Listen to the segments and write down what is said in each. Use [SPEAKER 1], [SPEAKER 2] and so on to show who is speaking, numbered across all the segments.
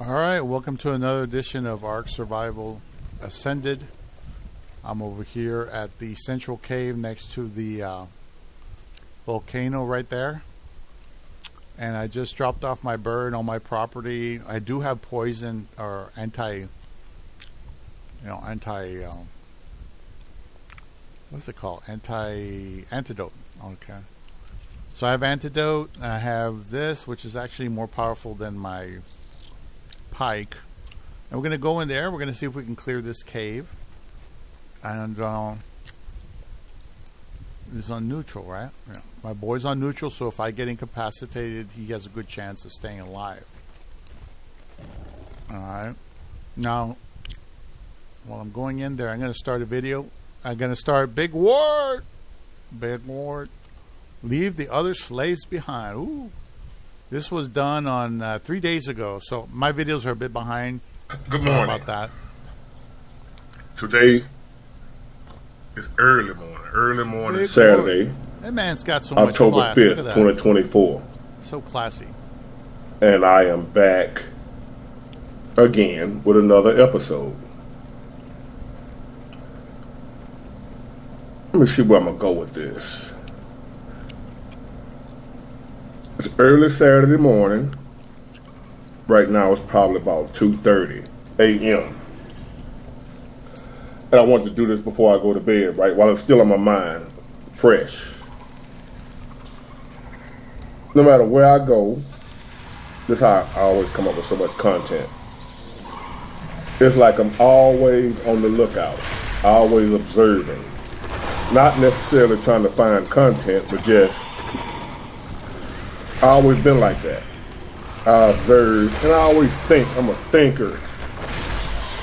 [SPEAKER 1] All right, welcome to another edition of Ark Survival Ascended. I'm over here at the central cave next to the volcano right there. And I just dropped off my bird on my property. I do have poison or what's it called? Antidote. Okay. So I have antidote. I have this, which is actually more powerful than my pike. And we're going to go in there. We're going to see if we can clear this cave. And it's on neutral, right? Yeah. My boy's on neutral, so if I get incapacitated, he has a good chance of staying alive. Alright. Now, while I'm going in there, I'm going to start a video. I'm going to start Big Ward. Big Ward. Leave the other slaves behind. Ooh. This was done on 3 days ago, so my videos are a bit behind.
[SPEAKER 2] Good
[SPEAKER 1] Sorry
[SPEAKER 2] morning.
[SPEAKER 1] about that.
[SPEAKER 2] Today is early morning,
[SPEAKER 1] Big
[SPEAKER 2] Saturday,
[SPEAKER 1] Lord. That man's got so much
[SPEAKER 2] October
[SPEAKER 1] class.
[SPEAKER 2] 5th,
[SPEAKER 1] Look at that.
[SPEAKER 2] 2024.
[SPEAKER 1] So classy.
[SPEAKER 2] And I am back again with another episode. Let me see where I'm going to go with this. It's early Saturday morning. Right now it's probably about 2:30 a.m. And I want to do this before I go to bed, right? While it's still on my mind, fresh. No matter where I go, this is how I always come up with so much content. It's like I'm always on the lookout, always observing. Not necessarily trying to find content, but just, I always been like that. I observe, and I always think. I'm a thinker.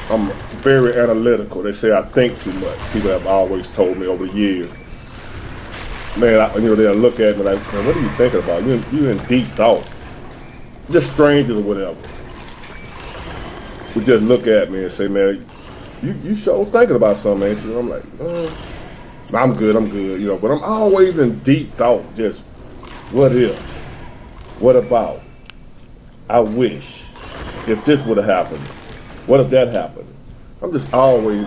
[SPEAKER 2] I'm very analytical. They say I think too much. People have always told me over the years. Man, they'll look at me like, man, what are you thinking about? You in deep thought. Just strangers or whatever. Would just look at me and say, man, you sure thinking about something, ain't you? I'm like, I'm good, but I'm always in deep thought. Just, what if? What about? I wish. If this would have happened. What if that happened? I'm just always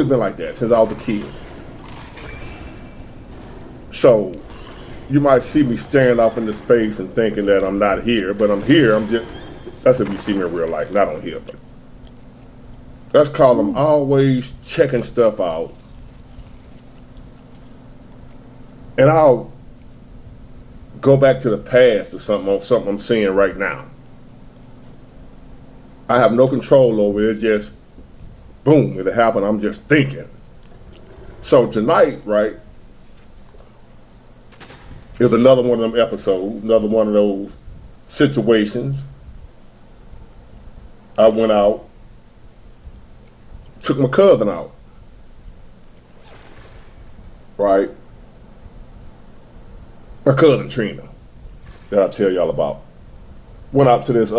[SPEAKER 2] been like that since I was a kid. So, you might see me staring off into space and thinking that I'm not here, but I'm here. That's if you see me in real life, not on here. But that's called I'm always checking stuff out. And I'll go back to the past or something I'm seeing right now. I have no control over it. Just boom, it'll happen. I'm just thinking. So tonight, right, is another one of them episodes, another one of those situations. I went out, took my cousin out, right? My cousin Trina, that I'll tell y'all about. Went out to this,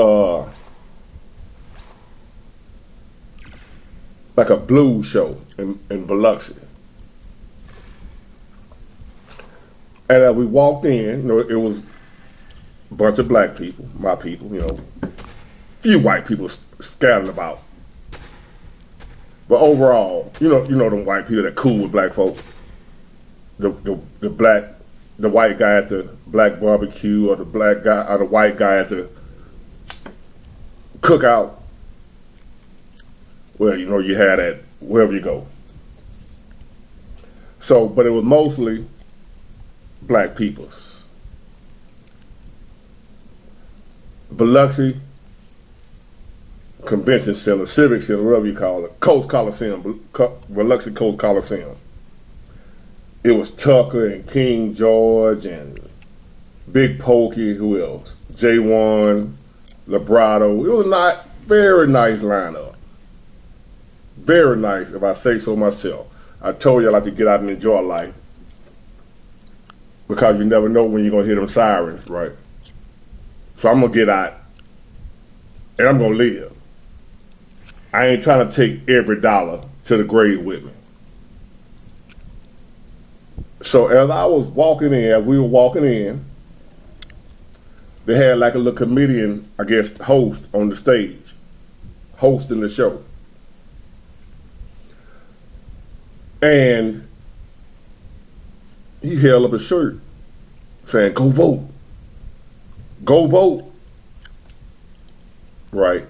[SPEAKER 2] like a blues show in Biloxi. And as we walked in, it was a bunch of black people, my people, few white people scattered about. But overall, them white people that cool with black folks. The white guy at the black barbecue, or the black guy, or the white guy at the cookout. Well, you had that wherever you go. So, but it was mostly black peoples. Biloxi Convention Center, Civic Center, whatever you call it, Coast Coliseum, Biloxi Coast Coliseum. It was Tucker and King George and Big Pokey, who else? J1, Librato. It was a very nice lineup. Very nice, if I say so myself. I told you I like to get out and enjoy life. Because you never know when you're going to hear them sirens, right? So I'm going to get out and I'm going to live. I ain't trying to take every dollar to the grave with me. So as we were walking in, they had like a little comedian, I guess, host on the stage. hosting the show. And he held up a shirt saying, "Go vote. Go vote." Right?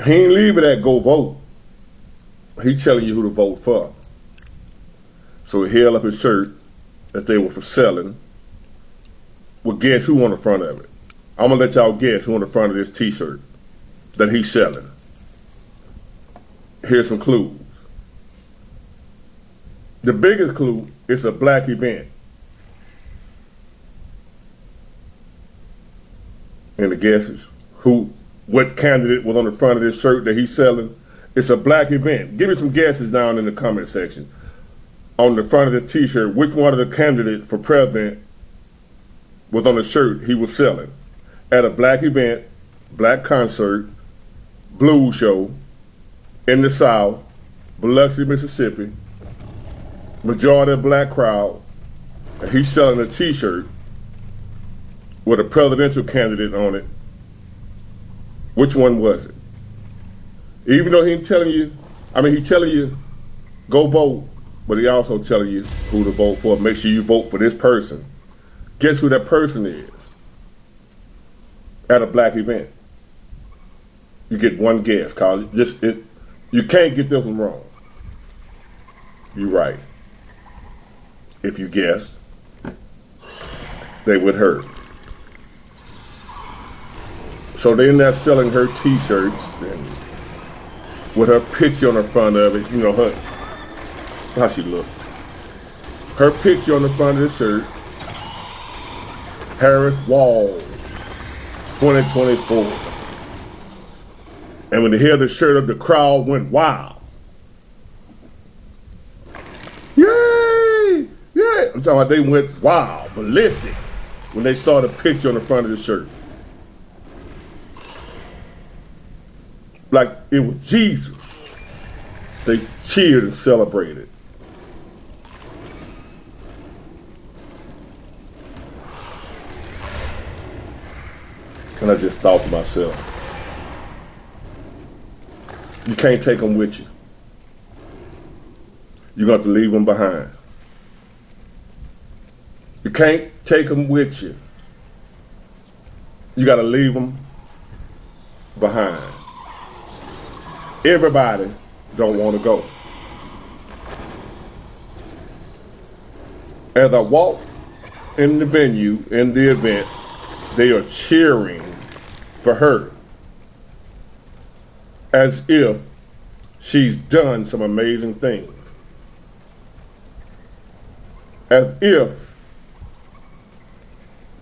[SPEAKER 2] He ain't leave it at go vote. He telling you who to vote for. So he held up his shirt that they were for selling. Well, guess who on the front of it? I'm going to let y'all guess who on the front of this t-shirt that he's selling. Here's some clues. The biggest clue is a black event. And the guesses, what candidate was on the front of this shirt that he's selling? It's a black event. Give me some guesses down in the comment section. On the front of this t-shirt, which one of the candidates for president was on the shirt he was selling? At a black event, black concert, blues show, in the South, Biloxi, Mississippi, majority of black crowd, and he's selling a t-shirt with a presidential candidate on it. Which one was it? Even though he's telling you, go vote, but he also telling you who to vote for. Make sure you vote for this person. Guess who that person is at a black event? You get one guess, cause you can't get this one wrong. You're right. If you guess, they would hurt. So they're in there selling her t-shirts and with her picture on the front of it, you know, how she looked. Her picture on the front of the shirt, Harris Wall, 2024. And when they held the shirt up, the crowd went wild. Yay! Yeah! I'm talking about they went wild, ballistic, when they saw the picture on the front of the shirt. Like it was Jesus. They cheered and celebrated. And I just thought to myself, you can't take them with you. You're going to have to leave them behind. You can't take them with you. You got to leave them behind. Everybody don't want to go. As I walk in the venue, in the event, they are cheering for her as if she's done some amazing things. As if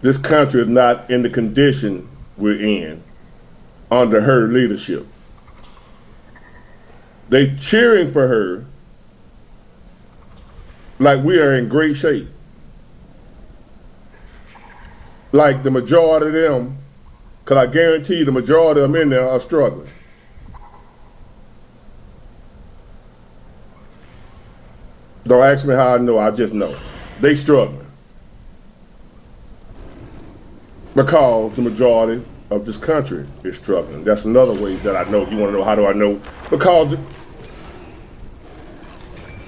[SPEAKER 2] this country is not in the condition we're in under her leadership. They cheering for her like we are in great shape. Like the majority of them, because I guarantee you the majority of them in there are struggling. Don't ask me how I know, I just know. They struggling. Because the majority of this country is struggling. That's another way that I know. You want to know how do I know? Because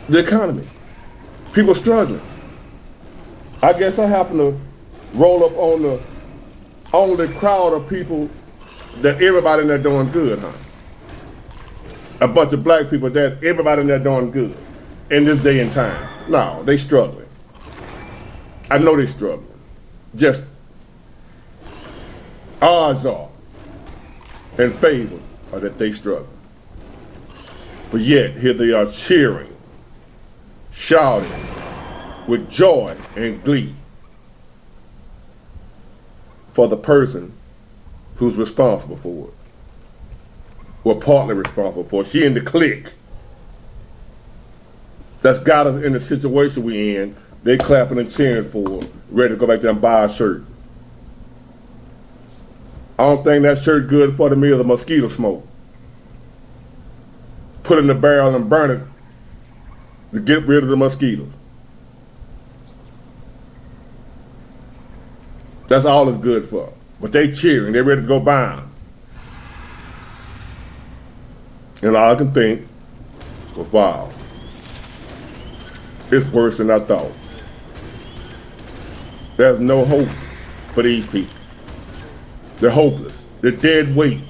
[SPEAKER 2] the economy. People struggling. I guess I happen to roll up on the only crowd of people that everybody in there doing good, huh? A bunch of black people that everybody in there doing good in this day and time. No, they struggling. I know they struggling. Just odds are in favor of that they struggle. But yet, here they are cheering, shouting with joy and glee for the person who's responsible for it. Or partly responsible for it. She in the clique that's got us in the situation we in. They clapping and cheering for her, ready to go back there and buy a shirt. I don't think that shirt good for the meal of mosquito smoke. Put it in the barrel and burn it to get rid of the mosquitoes. That's all it's good for. But they cheering, they ready to go buy them. And all I can think was, wow, it's worse than I thought. There's no hope for these people. They're hopeless. They're dead weight.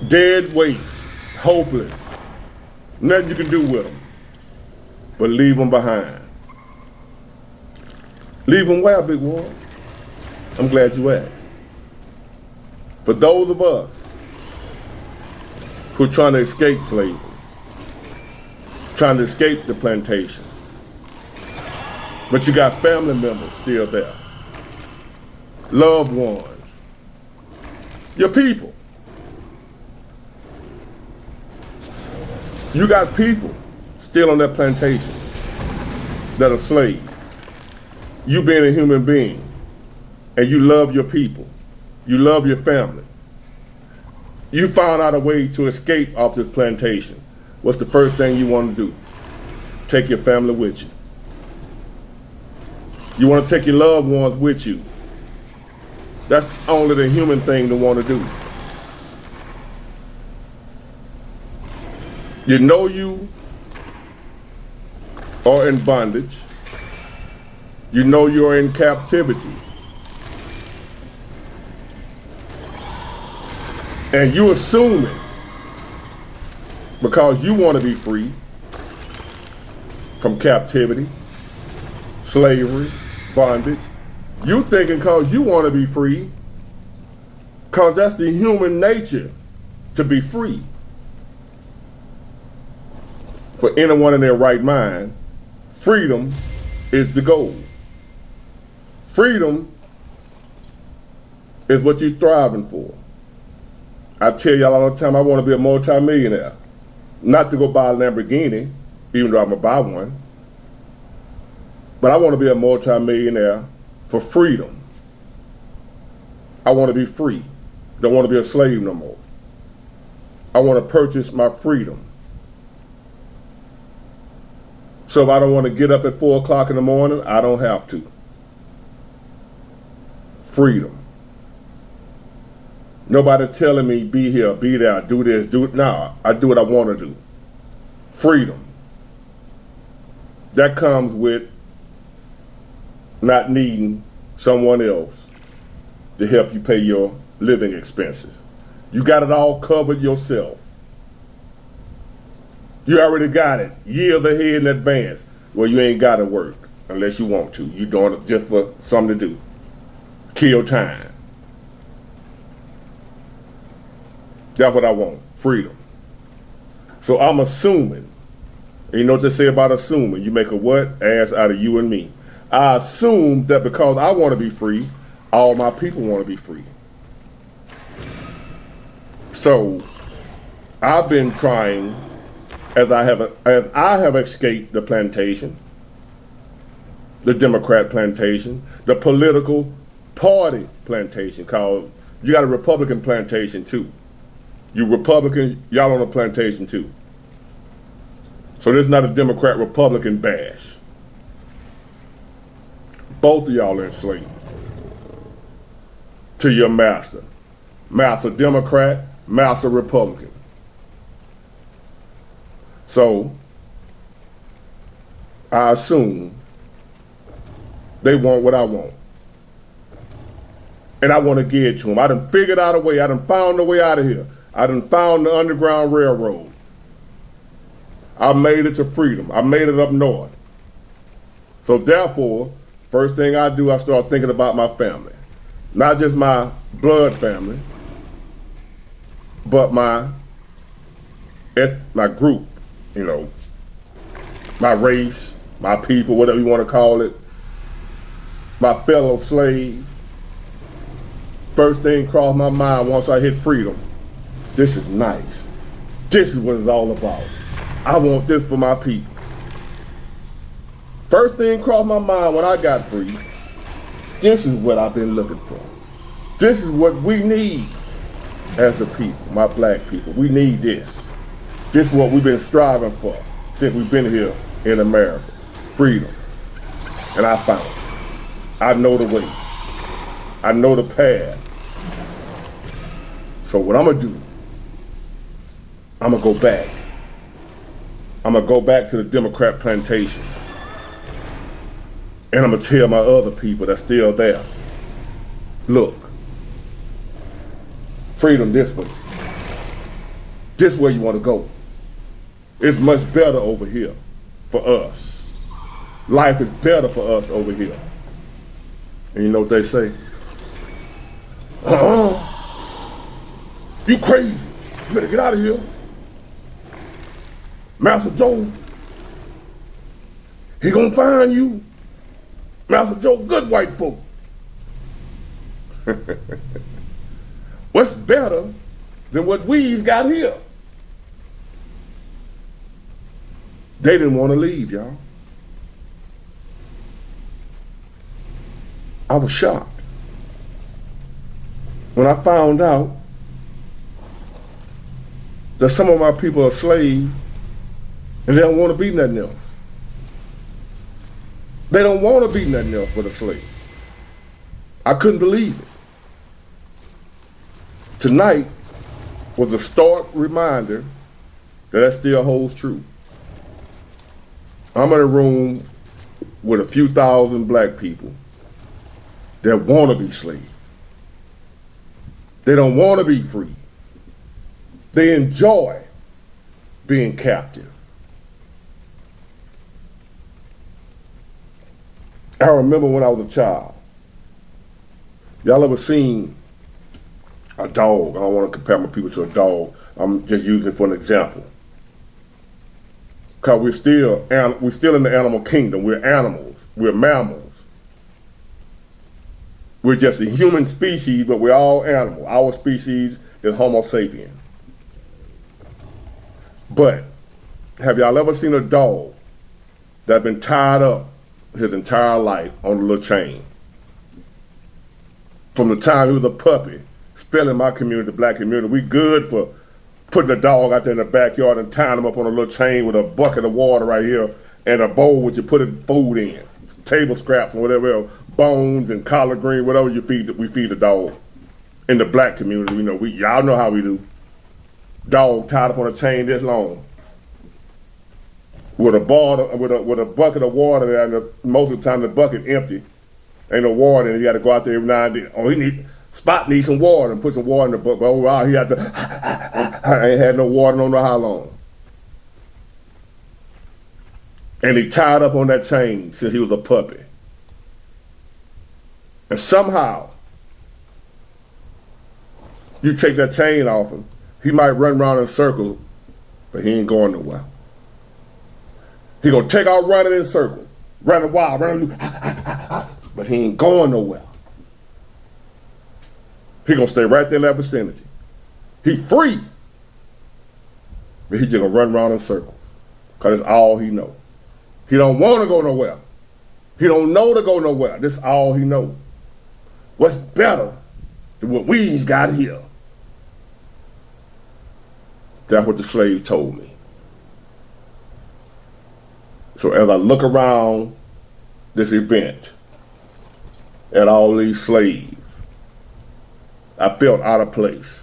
[SPEAKER 2] Dead weight. Hopeless. Nothing you can do with them but leave them behind. Leave them where, big boy? I'm glad you asked. For those of us who are trying to escape slavery, trying to escape the plantation, but you got family members still there, loved ones, your people. You got people still on that plantation that are slaves. You being a human being, and you love your people, you love your family. You found out a way to escape off this plantation. What's the first thing you want to do? Take your family with you. You want to take your loved ones with you. That's only the human thing to want to do. You know you are in bondage. You know you're in captivity. And you assuming, because you want to be free from captivity, slavery, bondage, you thinking because you want to be free, because that's the human nature to be free. For anyone in their right mind, freedom is the goal. Freedom is what you're striving for. I tell y'all all the time, I want to be a multi-millionaire. Not to go buy a Lamborghini, even though I'm going to buy one. But I want to be a multi-millionaire for freedom. I want to be free. Don't want to be a slave no more. I want to purchase my freedom. So if I don't want to get up at 4 o'clock in the morning, I don't have to. Freedom. Nobody telling me be here, be there, do this, do it. No, I do what I want to do. Freedom. That comes with not needing someone else to help you pay your living expenses. You got it all covered yourself. You already got it years ahead in advance. Well, you ain't got to work unless you want to. You're doing it just for something to do. Kill time. That's what I want, freedom. So I'm assuming, and you know what they say about assuming? You make a what? Ass out of you and me. I assume that because I want to be free, all my people want to be free. So I've been trying, as I have escaped the plantation, the Democrat plantation, the political party plantation, called, you got a Republican plantation too. You Republicans, y'all on a plantation too. So this is not a Democrat-Republican bash. Both of y'all are enslaved to your master. Master Democrat, master Republican. So I assume they want what I want. And I want to get it to them. I done figured out a way. I done found a way out of here. I done found the Underground Railroad. I made it to freedom. I made it up north. So therefore, first thing I do, I start thinking about my family. Not just my blood family, but my group, you know, my race, my people, whatever you want to call it, my fellow slaves. First thing crossed my mind once I hit freedom. This is nice. This is what it's all about. I want this for my people. First thing crossed my mind when I got free. This is what I've been looking for. This is what we need as a people, my black people. We need this. This is what we've been striving for since we've been here in America. Freedom. And I found it. I know the way. I know the path. So what I'm going to do, I'm going to go back. I'm going to go back to the Democrat plantation. And I'm going to tell my other people that's still there, look, freedom this way. This way you want to go. It's much better over here for us. Life is better for us over here. And you know what they say? You crazy. You better get out of here. Master Joe, he gonna find you. Master Joe, good white folk. What's better than what we's got here? They didn't want to leave, y'all. I was shocked when I found out that some of my people are slaves and they don't want to be nothing else. They don't want to be nothing else but a slave. I couldn't believe it. Tonight was a stark reminder that still holds true. I'm in a room with a few thousand black people that want to be slaves. They don't want to be free. They enjoy being captive. I remember when I was a child. Y'all ever seen a dog? I don't want to compare my people to a dog. I'm just using it for an example. Because we're still in the animal kingdom. We're animals. We're mammals. We're just a human species, but we're all animals. Our species is Homo sapien. But have y'all ever seen a dog that's been tied up his entire life on a little chain? From the time he was a puppy, especially in my community, the black community, we good for putting a dog out there in the backyard and tying him up on a little chain with a bucket of water right here and a bowl which you put his food in, table scraps and whatever else, bones and collard green, whatever you feed, we feed the dog. In the black community, you know, y'all know how we do. Dog tied up on a chain this long, with a bucket of water there, and most of the time the bucket empty, ain't no water in it. You got to go out there every now and then. Oh, Spot needs some water, and put some water in the bucket. Oh wow, he had to. I ain't had no water, don't know how long. And he tied up on that chain since he was a puppy. And somehow, you take that chain off him, he might run around in a circle, but he ain't going nowhere. He gonna take out running in a circle, running wild, running, but he ain't going nowhere. He gonna stay right there in that vicinity. He free, but he just gonna run around in circles, because that's all he know. He don't want to go nowhere. He don't know to go nowhere. This is all he know. What's better than what we's got here? That's what the slave told me. So as I look around this event at all these slaves, I felt out of place.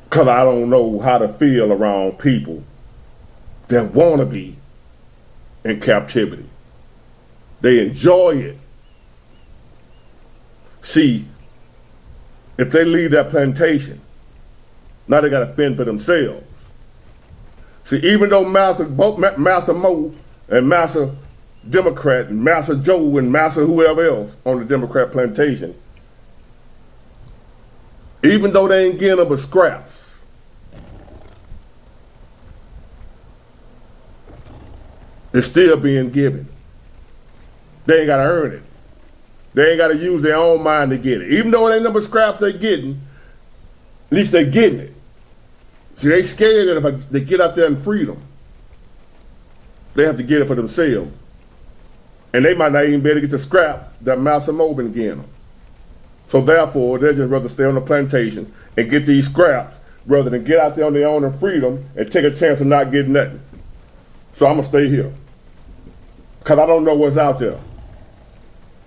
[SPEAKER 2] Because I don't know how to feel around people that want to be in captivity. They enjoy it. See, if they leave that plantation, now they got to fend for themselves. See, even though Master Mo and Master Democrat and Master Joe and Master whoever else on the Democrat plantation, even though they ain't getting them but scraps, it's still being given. They ain't got to earn it. They ain't got to use their own mind to get it. Even though it ain't number scraps they getting, at least they getting it. See, they scared that if they get out there in freedom, they have to get it for themselves. And they might not even be able to get the scraps that Master Mo been getting them. So therefore, they'd just rather stay on the plantation and get these scraps rather than get out there on their own in freedom and take a chance of not getting nothing. So I'm going to stay here, because I don't know what's out there.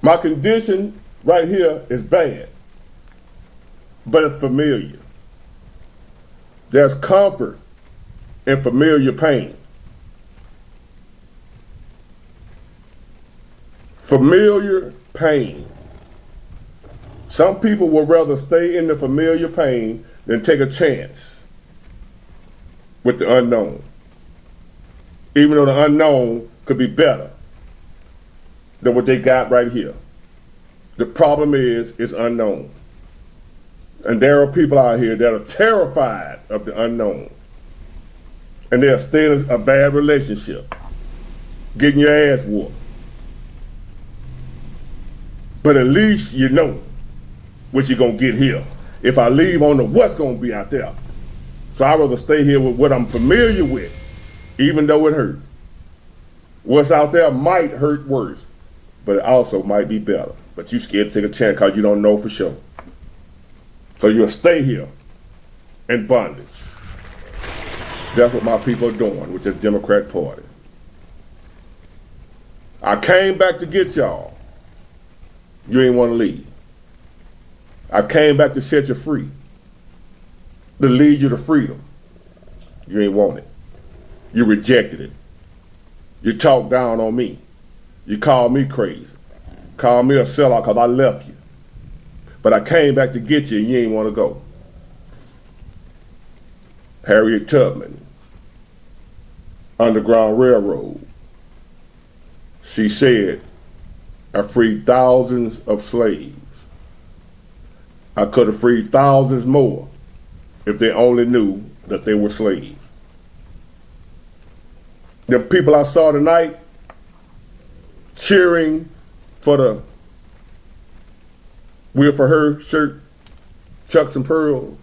[SPEAKER 2] My condition right here is bad, but it's familiar. There's comfort in familiar pain. Familiar pain. Some people would rather stay in the familiar pain than take a chance with the unknown, even though the unknown could be better than what they got right here. The problem is, it's unknown. And there are people out here that are terrified of the unknown. And they're staying in a bad relationship, getting your ass whooped. But at least you know what you're going to get here. If I leave, I don't know what's going to be out there. So I'd rather stay here with what I'm familiar with, even though it hurts. What's out there might hurt worse, but it also might be better. But you're scared to take a chance because you don't know for sure. So you'll stay here in bondage. That's what my people are doing with this Democrat Party. I came back to get y'all. You ain't want to leave. I came back to set you free, to lead you to freedom. You ain't want it. You rejected it. You talked down on me. You called me crazy. Called me a sellout because I left you. But I came back to get you and you ain't want to go. Harriet Tubman, Underground Railroad. She said, I freed thousands of slaves. I could have freed thousands more if they only knew that they were slaves. The people I saw tonight cheering for the We're For Her shirt, Chucks and Pearls,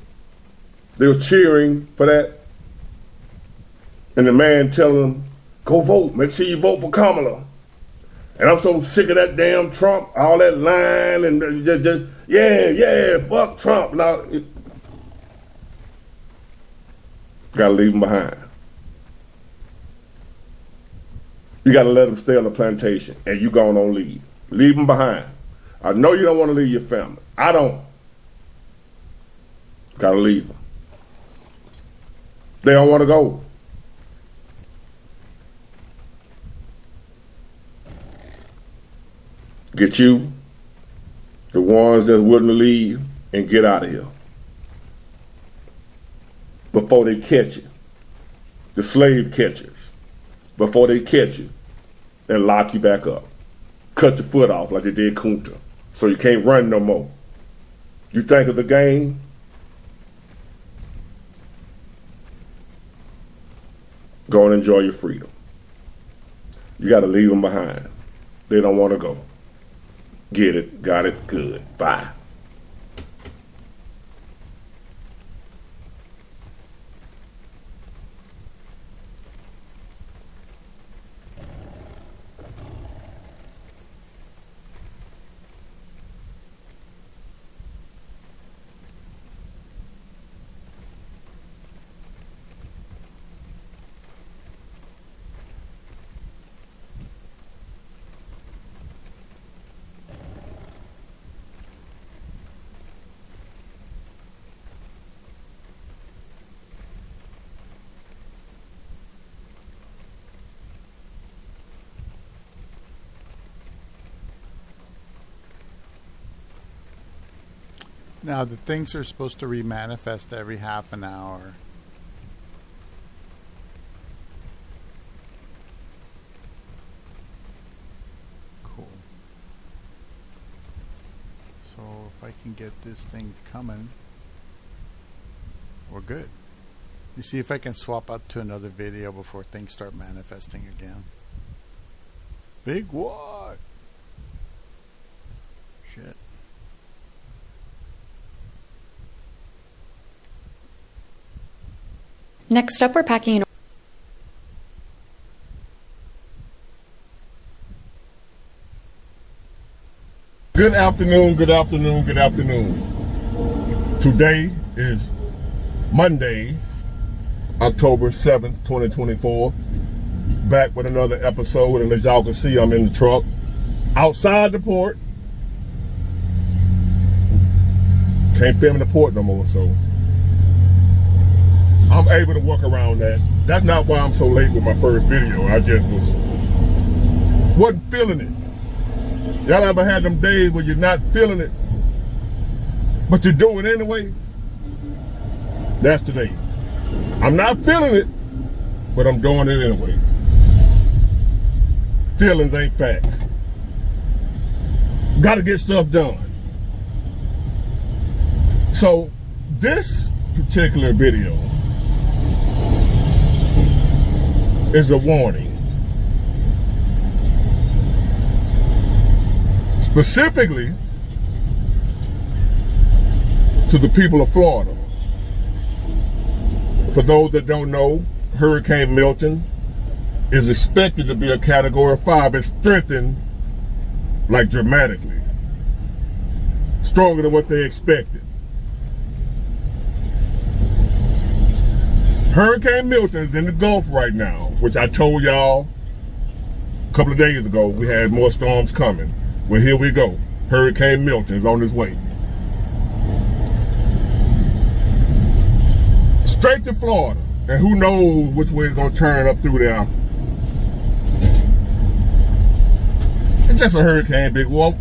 [SPEAKER 2] they were cheering for that. And the man telling them, go vote, make sure you vote for Kamala. And I'm so sick of that damn Trump, all that lying and just yeah, fuck Trump. Now, gotta leave him behind. You gotta let him stay on the plantation and you gone on leave. Leave him behind. I know you don't want to leave your family. I don't. Gotta leave them. They don't want to go. Get you, the ones that's willing to leave, and get out of here before they catch you. The slave catchers, before they catch you and lock you back up. Cut your foot off like they did Kunta, so you can't run no more. You think of the game? Go and enjoy your freedom. You got to leave them behind. They don't want to go. Get it, got it, good. Bye.
[SPEAKER 1] Now, the things are supposed to remanifest every half an hour. Cool. So, if I can get this thing coming, we're good. You see if I can swap out to another video before things start manifesting again. Big what? Shit.
[SPEAKER 3] Next up, we're packing an
[SPEAKER 2] Good afternoon, good afternoon, good afternoon. Today is Monday, October 7th, 2024. Back with another episode, and as y'all can see, I'm in the truck outside the port Can't film in the port no more, so I'm able to work around that. That's not why I'm so late with my first video. I just wasn't feeling it. Y'all ever had them days where you're not feeling it, but you do it anyway? That's today. I'm not feeling it, but I'm doing it anyway. Feelings ain't facts. Gotta get stuff done. So this particular video is a warning. Specifically to the people of Florida. For those that don't know, Hurricane Milton is expected to be a Category 5. It's strengthened like dramatically. Stronger than what they expected. Hurricane Milton is in the Gulf right now, which I told y'all a couple of days ago we had more storms coming. Well, here we go. Hurricane Milton is on his way. Straight to Florida. And who knows which way it's going to turn up through there. It's just a hurricane, big whoop.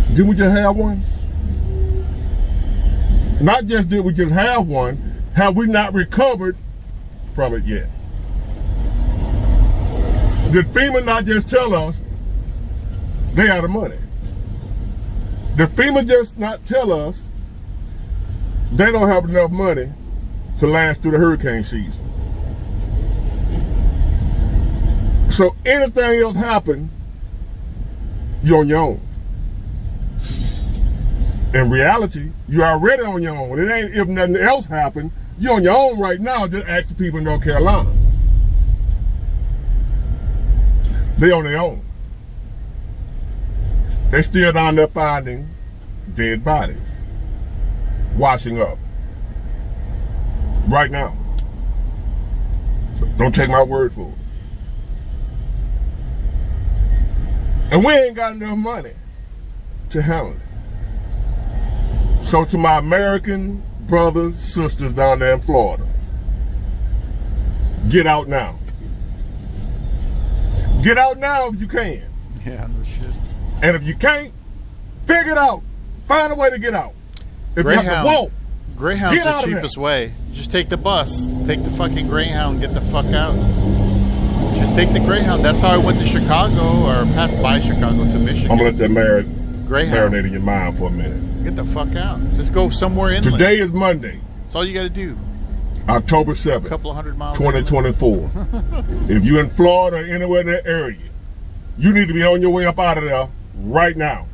[SPEAKER 2] Didn't we just have one? Not just did we just have one, have we not recovered from it yet? Did FEMA not just tell us they out of money? Did FEMA just not tell us they don't have enough money to last through the hurricane season? So anything else happen, you're on your own. In reality, you're already on your own. It ain't if nothing else happened, you're on your own right now. Just ask the people in North Carolina. They on their own. They still down there finding dead bodies, washing up right now. Don't take my word for it. And we ain't got enough money to handle it. So to my American brothers, sisters down there in Florida, get out now. Get out now if you can.
[SPEAKER 1] Yeah, no shit.
[SPEAKER 2] And if you can't, figure it out. Find a way to get out. If you have to walk,
[SPEAKER 1] Greyhound's the cheapest way. Just take the bus. Take the fucking Greyhound. Get the fuck out. Just take the Greyhound. That's how I went to Chicago, or passed by Chicago to Michigan.
[SPEAKER 2] I'm going to let that marinate in your mind for a minute.
[SPEAKER 1] Get the fuck out. Just go somewhere inland.
[SPEAKER 2] Today is Monday.
[SPEAKER 1] That's all you got to do.
[SPEAKER 2] October 7th.
[SPEAKER 1] A couple of 100 miles.
[SPEAKER 2] 2024. If you're in Florida or anywhere in that area, you need to be on your way up out of there right now.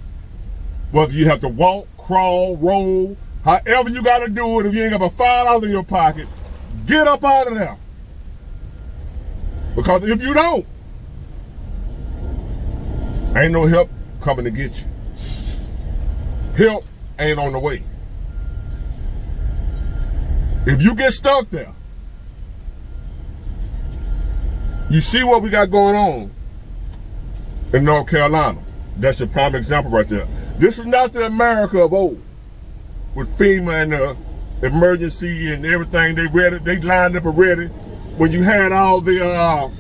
[SPEAKER 2] Whether you have to walk, crawl, roll, however you got to do it, if you ain't got a $5 in your pocket, get up out of there. Because if you don't, ain't no help coming to get you. Help ain't on the way. If you get stuck there, you see what we got going on in North Carolina. That's a prime example right there. This is not the America of old, with FEMA and the emergency and everything. They ready, they lined up and ready. When you had all the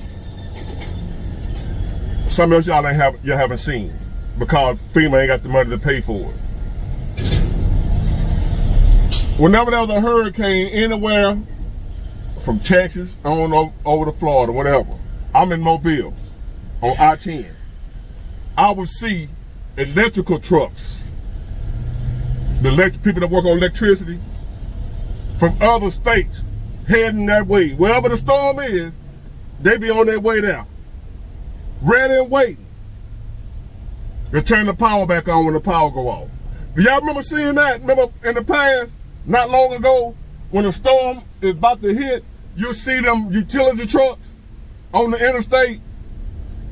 [SPEAKER 2] some else y'all haven't seen, because FEMA ain't got the money to pay for it. Whenever there was a hurricane anywhere from Texas on over to Florida, whatever, I'm in Mobile on I-10. I would see electrical trucks, the people that work on electricity from other states heading that way. Wherever the storm is, they be on their way there, ready and waiting to turn the power back on when the power go off. Do y'all remember seeing that? Remember in the past, not long ago, when a storm is about to hit, you'll see them utility trucks on the interstate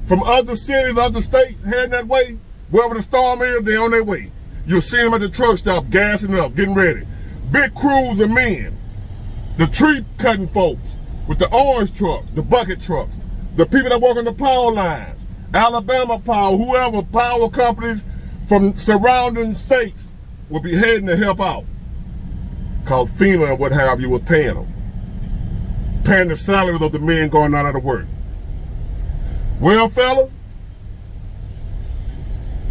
[SPEAKER 2] from other cities, other states heading that way. Wherever the storm is, they're on their way. You'll see them at the truck stop, gassing up, getting ready. Big crews of men. The tree cutting folks with the orange trucks, the bucket trucks, the people that work on the power lines, Alabama Power, whoever, power companies from surrounding states, will be heading to help out. Cause FEMA and what have you was paying them. Paying the salaries of the men going out of work. Well, fellas,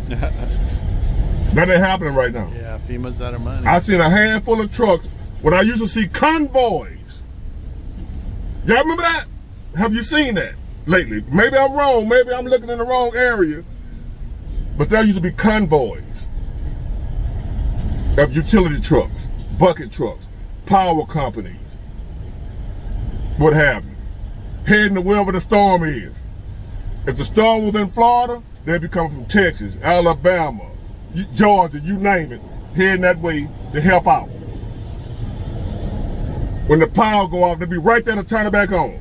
[SPEAKER 2] that ain't happening right now.
[SPEAKER 1] Yeah, FEMA's out of money.
[SPEAKER 2] I seen a handful of trucks when I used to see convoys. Y'all remember that? Have you seen that lately? Maybe I'm wrong. Maybe I'm looking in the wrong area. But there used to be convoys of utility trucks, bucket trucks, power companies, what have you, heading to wherever the storm is. If the storm was in Florida, they'd be coming from Texas, Alabama, Georgia, you name it, heading that way to help out. When the power go off, they'll be right there to turn it back on.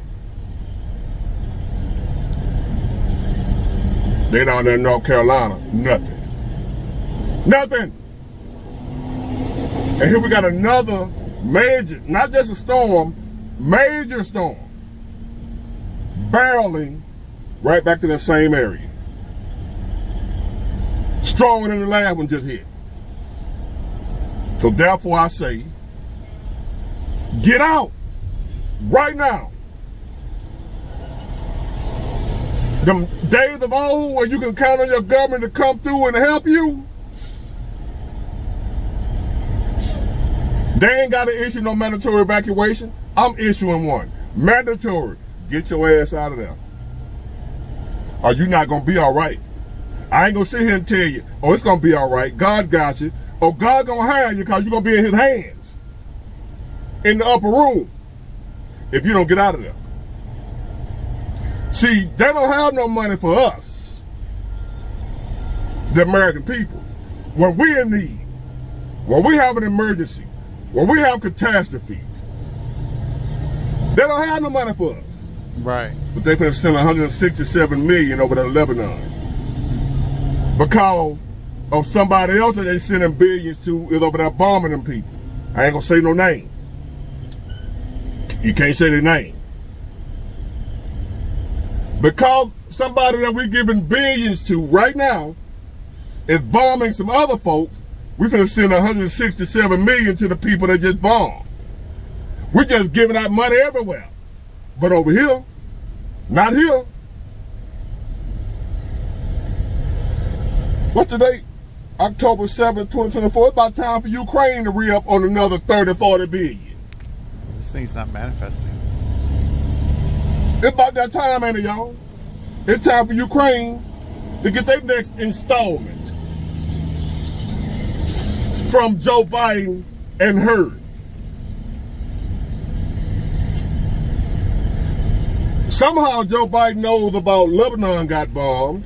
[SPEAKER 2] They down there in North Carolina, nothing. Nothing. And here we got another major, not just a storm, major storm, barreling right back to that same area. Stronger than the last one just hit. So therefore I say, get out right now. Them days of old where you can count on your government to come through and help you, they ain't got to issue no mandatory evacuation. I'm issuing one. Mandatory. Get your ass out of there. Or you not going to be all right. I ain't going to sit here and tell you, oh, it's going to be all right. God got you. Or God going to hire you because you're going to be in his hands. In the upper room. If you don't get out of there. See, they don't have no money for us, the American people. When we're in need, when we have an emergency, when we have catastrophes, they don't have no money for us.
[SPEAKER 1] Right.
[SPEAKER 2] But they finna send 167 million over to Lebanon. Because of somebody else that they sending billions to is over there bombing them people. I ain't gonna say no name. You can't say their name. Because somebody that we're giving billions to right now is bombing some other folks, we're finna send 167 million to the people that just bombed. We're just giving out money everywhere. But over here, not here. What's the date? October 7th, 2024. It's about time for Ukraine to re-up on another 30, 40 billion.
[SPEAKER 1] This thing's not manifesting.
[SPEAKER 2] It's about that time, ain't it, y'all? It's time for Ukraine to get their next installment from Joe Biden and her. Somehow Joe Biden knows about Lebanon got bombed.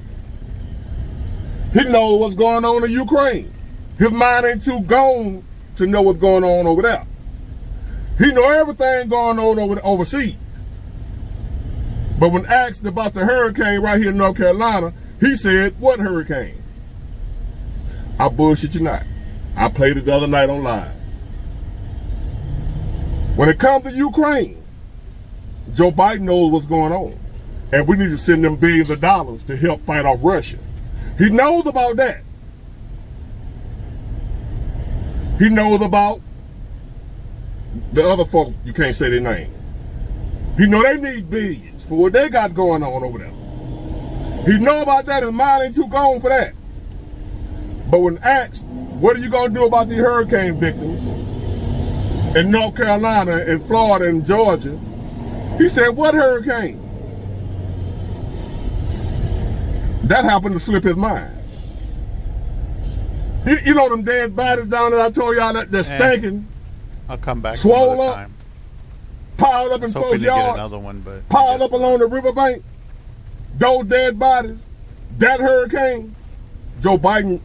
[SPEAKER 2] He knows what's going on in Ukraine. His mind ain't too gone to know what's going on over there. He know everything going on overseas. But when asked about the hurricane right here in North Carolina, he said, what hurricane? I bullshit you not. I played it the other night on live. When it comes to Ukraine, Joe Biden knows what's going on. And we need to send them billions of dollars to help fight off Russia. He knows about that. He knows about the other folks, you can't say their name. He know they need billions for what they got going on over there. He know about that, his mind ain't too gone for that. But when asked, what are you going to do about the hurricane victims in North Carolina and Florida and Georgia? He said, what hurricane? That happened to slip his mind. You know them dead bodies down there I told y'all that they're stinking.
[SPEAKER 1] I'll come back
[SPEAKER 2] swole
[SPEAKER 1] some other
[SPEAKER 2] up,
[SPEAKER 1] time.
[SPEAKER 2] Piled up in folks' yards,
[SPEAKER 1] another one, but
[SPEAKER 2] piled up along the riverbank. Those dead bodies, that hurricane. Joe Biden,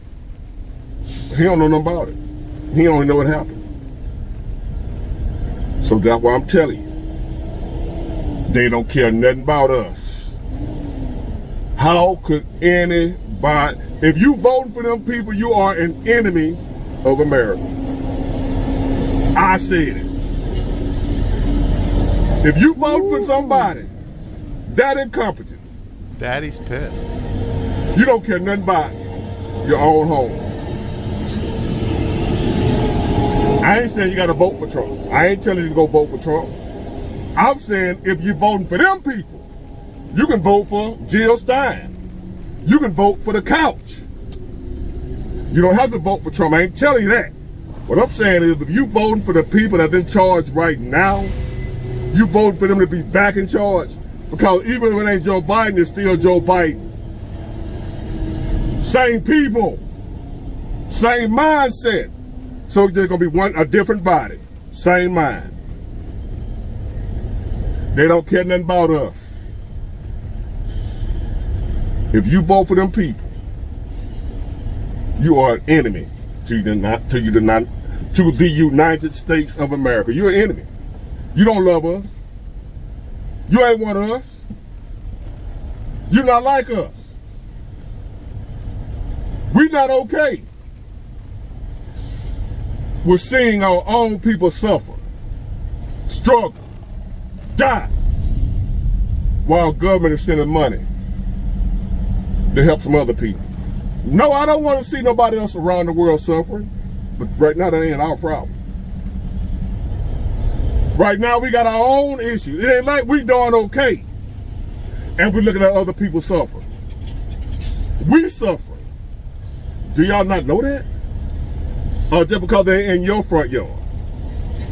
[SPEAKER 2] he don't know nothing about it. He only know what happened. So that's why I'm telling you, they don't care nothing about us. How could anybody, if you voting for them people, you are an enemy of America. I said it. If you vote for somebody that incompetent,
[SPEAKER 1] Daddy's pissed.
[SPEAKER 2] you don't care nothing about your own home. I ain't saying you got to vote for Trump. I ain't telling you to go vote for Trump. I'm saying if you're voting for them people, you can vote for Jill Stein. You can vote for the couch. You don't have to vote for Trump. I ain't telling you that. What I'm saying is if you voting for the people that's in charge right now, you voting for them to be back in charge. Because even if it ain't Joe Biden, it's still Joe Biden. Same people. Same mindset. So there's going to be a different body. Same mind. They don't care nothing about us. If you vote for them people, you are an enemy to the United States of America. You're an enemy. You don't love us. You ain't one of us. You're not like us. We're not okay. We're seeing our own people suffer, struggle, die, while government is sending money to help some other people. No, I don't want to see nobody else around the world suffering, but right now that ain't our problem. Right now we got our own issues. It ain't like we doing okay, and we're looking at other people suffer. We suffering. Do y'all not know that? Or just because they ain't in your front yard,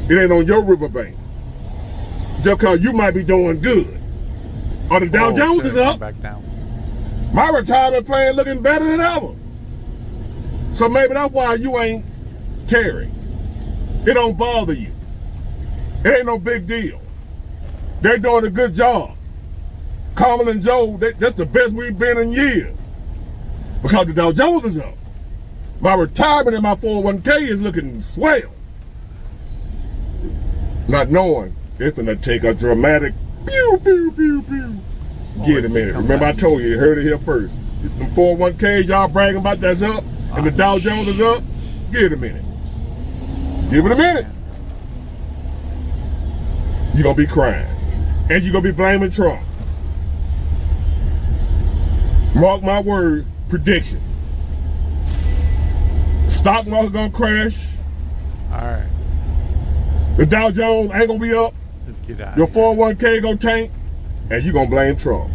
[SPEAKER 2] it ain't on your riverbank. Just because you might be doing good. Or the Dow Jones is up.
[SPEAKER 1] Back down.
[SPEAKER 2] My retirement plan looking better than ever. So maybe that's why you ain't tearing. It don't bother you. It ain't no big deal. They're doing a good job. Carmel and Joe, that's the best we've been in years. Because the Dow Jones is up. My retirement and my 401k is looking swell. Not knowing it's gonna take a dramatic pew, pew, pew, pew. Get a minute. Remember I told you heard it here first. Them 401ks y'all bragging about that's up and the Dow Jones is up. Give it a minute. Give it a minute. You're gonna be crying. And you're gonna be blaming Trump. Mark my word, prediction. Stock market gonna crash.
[SPEAKER 1] All right.
[SPEAKER 2] The Dow Jones ain't gonna be up.
[SPEAKER 1] Let's get out.
[SPEAKER 2] Your 401k gonna tank, and you gonna blame Trump.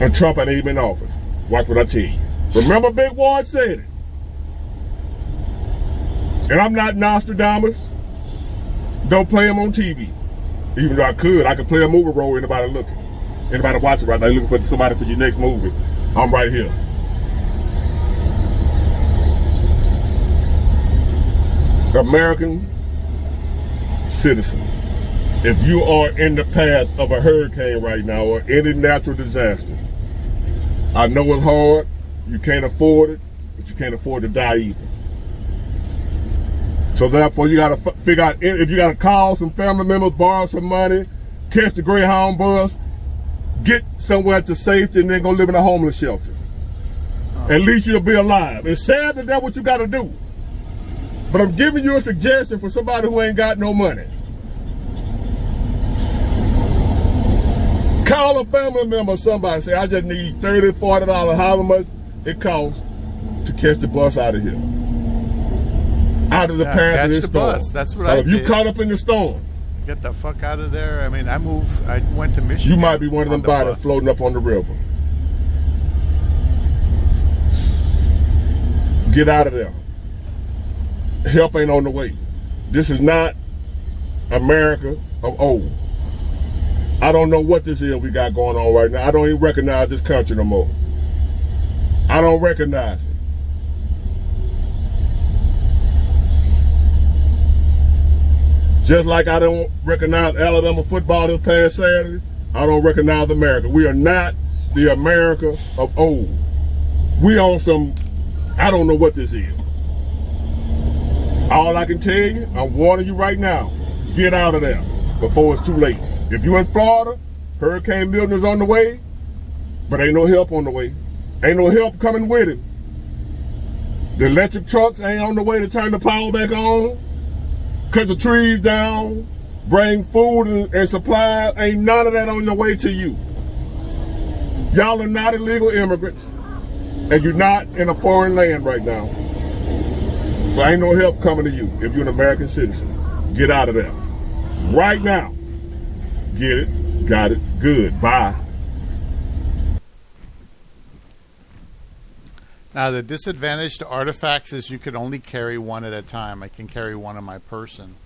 [SPEAKER 2] And Trump ain't even in office. Watch what I tell you. Remember Big Ward said it. And I'm not Nostradamus. Don't play him on TV. Even though I could play a movie role. Anybody looking? Anybody watching right now? Looking for somebody for your next movie? I'm right here. American citizen, if you are in the path of a hurricane right now or any natural disaster, I know it's hard, you can't afford it, but you can't afford to die either. So therefore you gotta figure out if you gotta call some family members, borrow some money, catch the Greyhound bus, get somewhere to safety, and then go live in a homeless shelter. At least you'll be alive. It's sad that that's what you gotta do. But I'm giving you a suggestion for somebody who ain't got no money. Call a family member or somebody, say, I just need $30, $40, however much it costs to catch the bus out of here. Out of the path of this storm.
[SPEAKER 1] Bus. That's what I did.
[SPEAKER 2] If you caught up in the storm,
[SPEAKER 1] get the fuck out of there. I mean, I went to Michigan.
[SPEAKER 2] You might be one of them bodies floating up on the river. Get out of there. Help ain't on the way. This is not America of old. I don't know what this is we got going on right now. I don't even recognize this country no more. I don't recognize it. Just like I don't recognize Alabama football this past Saturday, I don't recognize America. We are not the America of old. We on some, I don't know what this is. All I can tell you, I'm warning you right now, get out of there before it's too late. If you're in Florida, Hurricane Milton is on the way, but ain't no help on the way. Ain't no help coming with it. The electric trucks ain't on the way to turn the power back on, cut the trees down, bring food and supplies. Ain't none of that on the way to you. Y'all are not illegal immigrants. And you're not in a foreign land right now. So ain't no help coming to you if you're an American citizen. Get out of there. Right now. Get it. Got it. Good. Bye.
[SPEAKER 1] Now, the disadvantage to artifacts is you could only carry one at a time. I can carry one on my person.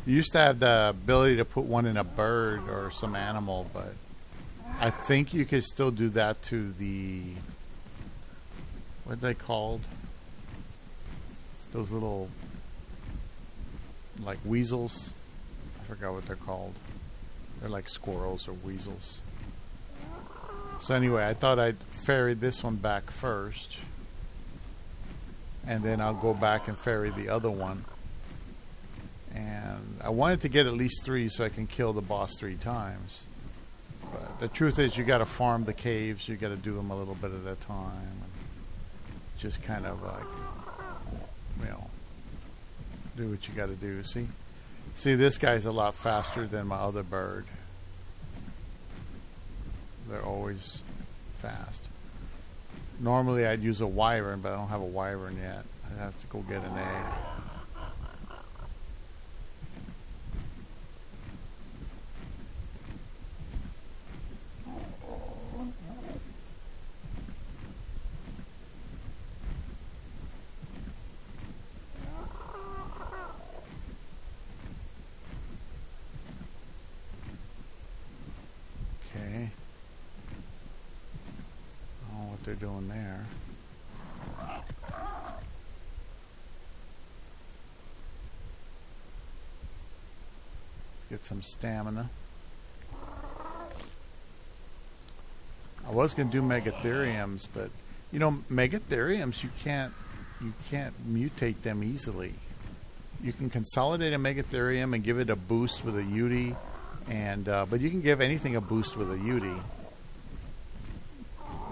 [SPEAKER 1] You used to have the ability to put one in a bird or some animal, but I think you could still do that to the, what are they called? Those little, like weasels. I forgot what they're called. They're like squirrels or weasels. So anyway, I thought I'd ferry this one back first. And then I'll go back and ferry the other one. And I wanted to get at least 3 so I can kill the boss 3 times. But the truth is, you got to farm the caves. You got to do them a little bit at a time. And just kind of like, do what you got to do. See, this guy's a lot faster than my other bird. They're always fast. Normally I'd use a wyvern, but I don't have a wyvern yet. I have to go get an egg. Okay. I don't know what they're doing there. Let's get some stamina. I was going to do megatheriums, but megatheriums you can't mutate them easily. You can consolidate a megatherium and give it a boost with a UD, and but you can give anything a boost with a UD.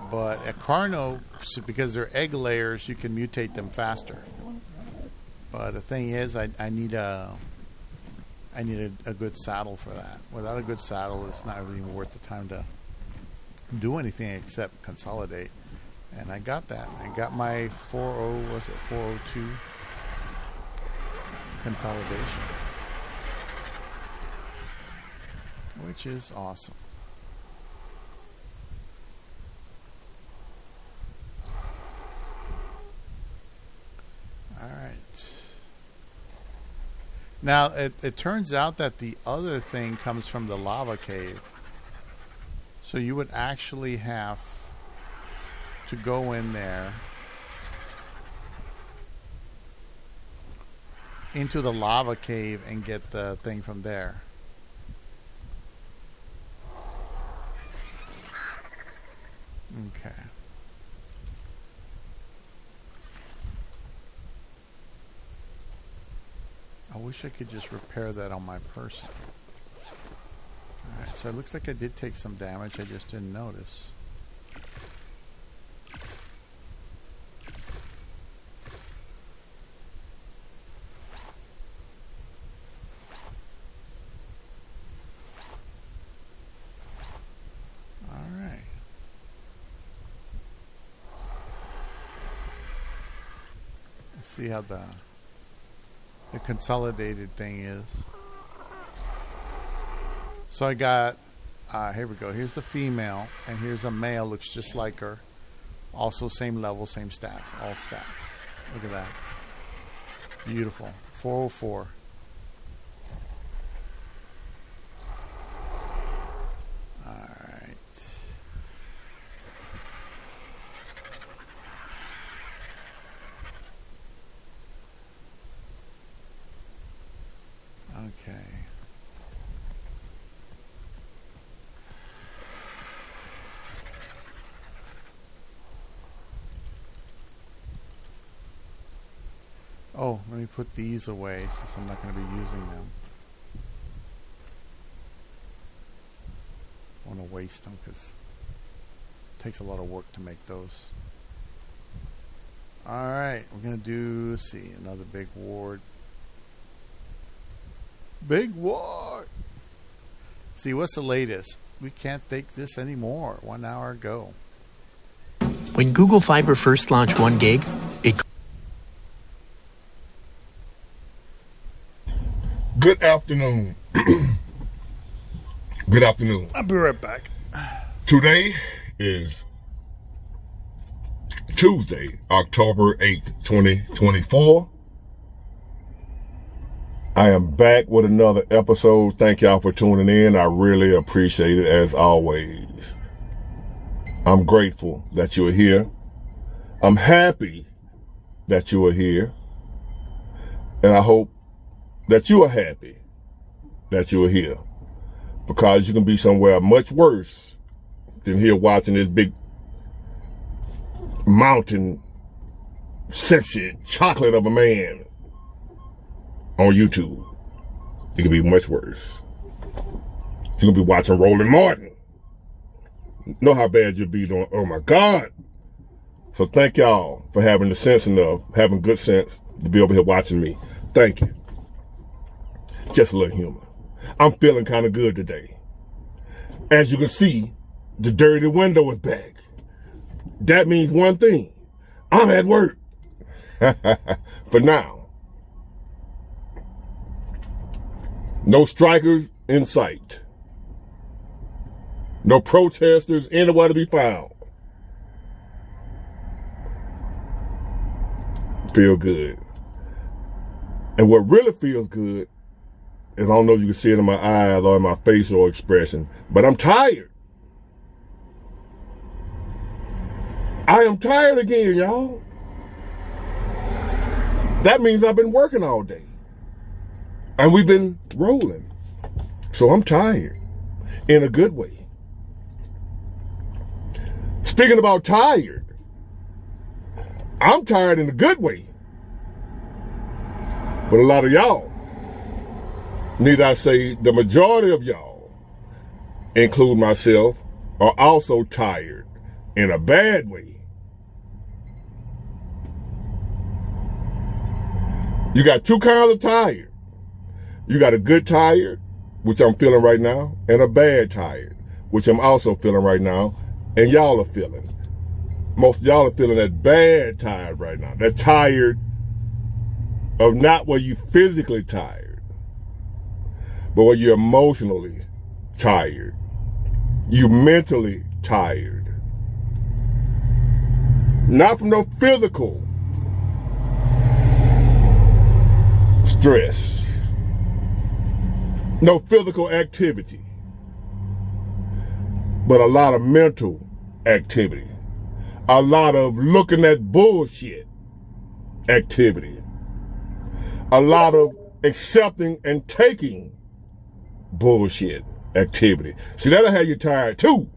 [SPEAKER 1] But at Carno, because they're egg layers, you can mutate them faster. But the thing is, I need a good saddle for that. Without a good saddle, it's not even worth the time to do anything except consolidate. And I got that. I got my 402 consolidation, which is awesome. All right. Now, it turns out that the other thing comes from the lava cave. So you would actually have to go in there into the lava cave and get the thing from there. Okay. I wish I could just repair that on my person. Alright, so it looks like I did take some damage, I just didn't notice. Alright. Let's see how the consolidated thing is. So I got, here we go. Here's the female, and here's a male. Looks just like her. Also same level, same stats. All stats. Look at that. Beautiful. 404. Alright. Okay. Oh, let me put these away since I'm not going to be using them. I don't want to waste them because it takes a lot of work to make those. Alright, we're going to do, let's see, another big ward. Big ward! See, what's the latest? We can't take this anymore. 1 hour ago.
[SPEAKER 3] When Google Fiber first launched 1 gig, it
[SPEAKER 2] Good afternoon. Good afternoon.
[SPEAKER 1] I'll be right back.
[SPEAKER 2] Today is Tuesday, October 8th, 2024. I am back with another episode. Thank y'all for tuning in. I really appreciate it as always. I'm grateful that you are here. I'm happy that you are here. And I hope that you are happy that you are here. Because you can be somewhere much worse than here watching this big mountain sexy chocolate of a man on YouTube. It could be much worse. You can be watching Roland Martin. Know how bad you'll be doing. Oh my God. So thank y'all for having the sense enough, having good sense to be over here watching me. Thank you. Just a little humor. I'm feeling kind of good today. As you can see, the dirty window is back. That means one thing. I'm at work. For now. No strikers in sight. No protesters anywhere to be found. Feel good. And what really feels good, and I don't know if you can see it in my eyes or in my facial expression, but I'm tired. I am tired again, y'all. That means I've been working all day. And we've been rolling. So I'm tired. In a good way. Speaking about tired, I'm tired in a good way. But a lot of y'all, need I say the majority of y'all, include myself, are also tired in a bad way. You got two kinds of tired. You got a good tired, which I'm feeling right now, and a bad tired, which I'm also feeling right now, and y'all are feeling. Most of y'all are feeling that bad tired right now. That tired of not where you physically tired, but where you're emotionally tired. You mentally tired. Not from no physical stress. No physical activity. But a lot of mental activity. A lot of looking at bullshit activity. A lot of accepting and taking bullshit activity. See, that'll have you tired too.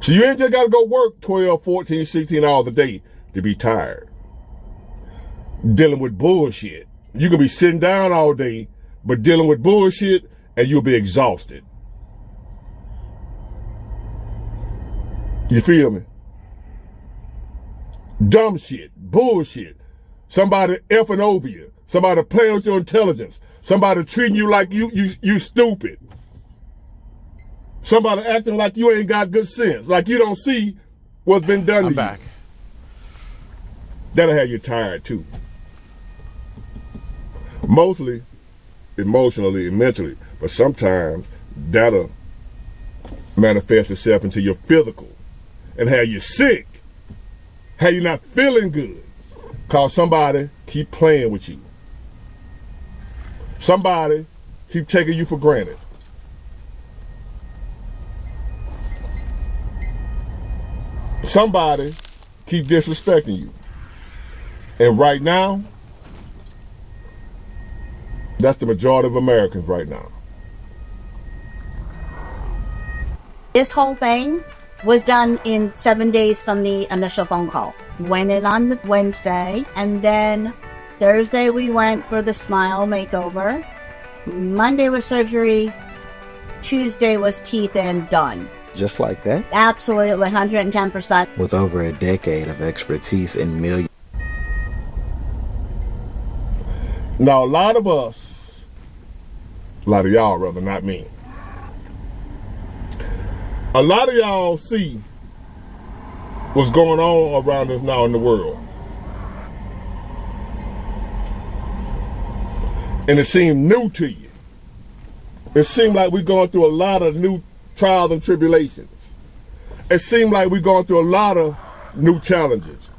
[SPEAKER 2] So you ain't just got to go work 12, 14, 16 hours a day to be tired. Dealing with bullshit. You can be sitting down all day, but dealing with bullshit, and you'll be exhausted. You feel me? Dumb shit, bullshit. Somebody effing over you. Somebody playing with your intelligence. Somebody treating you like you stupid. Somebody acting like you ain't got good sense. Like you don't see what's been done to you.
[SPEAKER 1] I'm back.
[SPEAKER 2] That'll have you tired too. Mostly emotionally and mentally. But sometimes that'll manifest itself into your physical. And have you sick. Have you not feeling good. Cause somebody keep playing with you. Somebody keep taking you for granted. Somebody keep disrespecting you. And right now, that's the majority of Americans right now.
[SPEAKER 4] This whole thing was done in 7 days from the initial phone call. Went in on the Wednesday, and then Thursday we went for the smile makeover. Monday was surgery. Tuesday was teeth and done.
[SPEAKER 5] Just like that?
[SPEAKER 4] Absolutely, 110%.
[SPEAKER 5] With over a decade of expertise in millions.
[SPEAKER 2] Now, a lot of us, a lot of y'all rather, not me. A lot of y'all see what's going on around us now in the world. And it seemed new to you. It seemed like we're going through a lot of new trials and tribulations. It seemed like we're going through a lot of new challenges,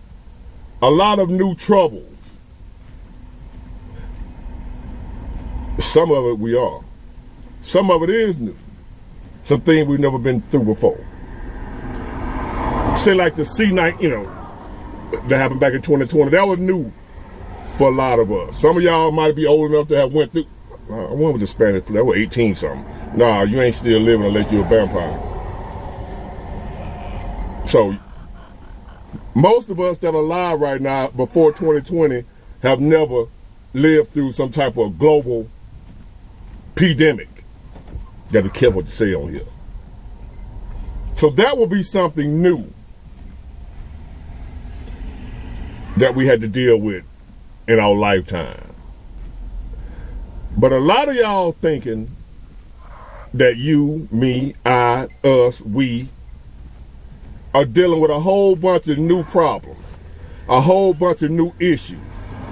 [SPEAKER 2] a lot of new troubles. Some of it we are. Some of it is new. Some things we've never been through before. Say like the C9, that happened back in 2020. That was new for a lot of us. Some of y'all might be old enough to have went through. I went with the Spanish flu. That was 18 something. Nah, you ain't still living unless you're a vampire. So most of us that are alive right now before 2020 have never lived through some type of global pandemic. Gotta be careful what you say on here. So that will be something new that we had to deal with in our lifetime. But a lot of y'all thinking that you, me, I, us, we are dealing with a whole bunch of new problems, a whole bunch of new issues,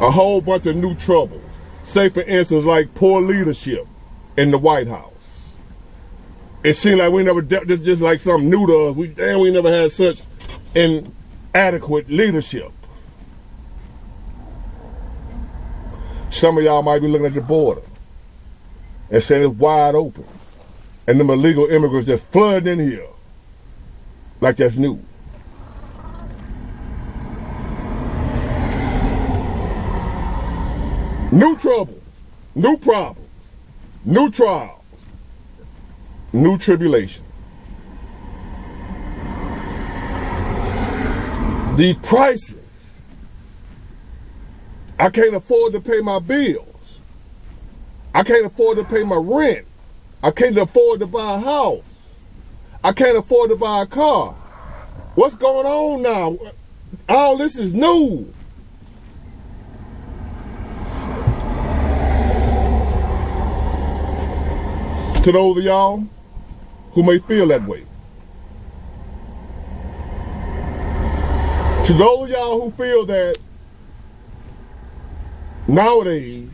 [SPEAKER 2] a whole bunch of new troubles. Say for instance, like poor leadership in the White House. It seemed like we never dealt, this just like something new to us. We never had such inadequate leadership. Some of y'all might be looking at the border and saying it's wide open. And them illegal immigrants just flooding in here like that's new. New troubles, new problems, new trials, new tribulation. These prices. I can't afford to pay my bills. I can't afford to pay my rent. I can't afford to buy a house. I can't afford to buy a car. What's going on now? All this is new. To those of y'all who may feel that way. To those of y'all who feel that nowadays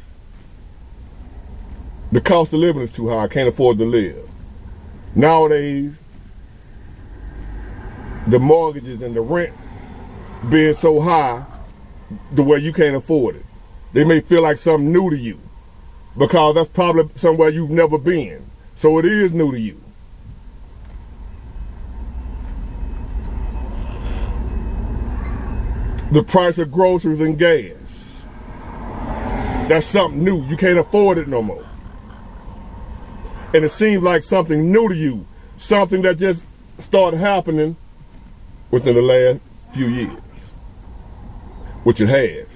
[SPEAKER 2] the cost of living is too high, I can't afford to live. Nowadays, the mortgages and the rent being so high the way you can't afford it. They may feel like something new to you because that's probably somewhere you've never been. So it is new to you. The price of groceries and gas. That's something new. You can't afford it no more. And it seems like something new to you. Something that just started happening within the last few years. Which it has.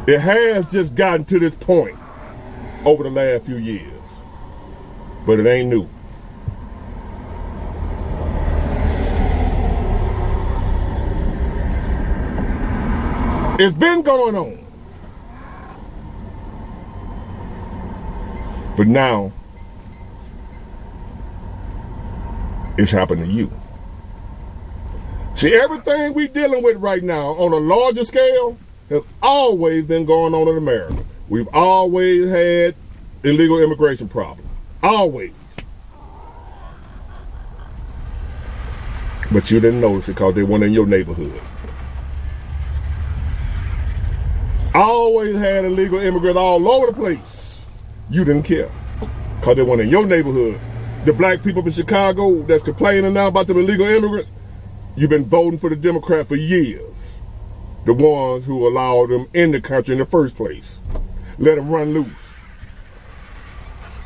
[SPEAKER 2] It has just gotten to this point over the last few years. But it ain't new. It's been going on. But now, it's happened to you. See, everything we dealing with right now on a larger scale has always been going on in America. We've always had illegal immigration problems. Always. But you didn't notice it because they weren't in your neighborhood. Always had illegal immigrants all over the place. You didn't care because they weren't in your neighborhood. The black people in Chicago that's complaining now about the illegal immigrants, you've been voting for the Democrat for years. The ones who allowed them in the country in the first place. Let them run loose.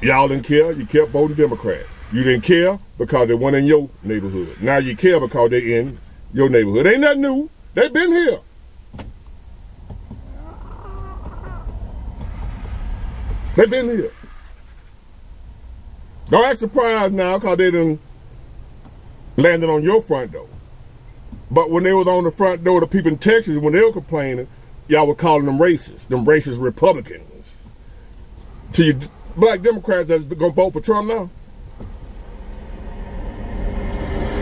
[SPEAKER 2] Y'all didn't care. You kept voting Democrat. You didn't care because they weren't in your neighborhood. Now you care because they're in your neighborhood. Ain't nothing new. They've been here. They've been here. Don't act surprised now because they done landed on your front door. But when they was on the front door, the people in Texas, when they were complaining, y'all were calling them racist Republicans. To you black Democrats that's gonna vote for Trump now.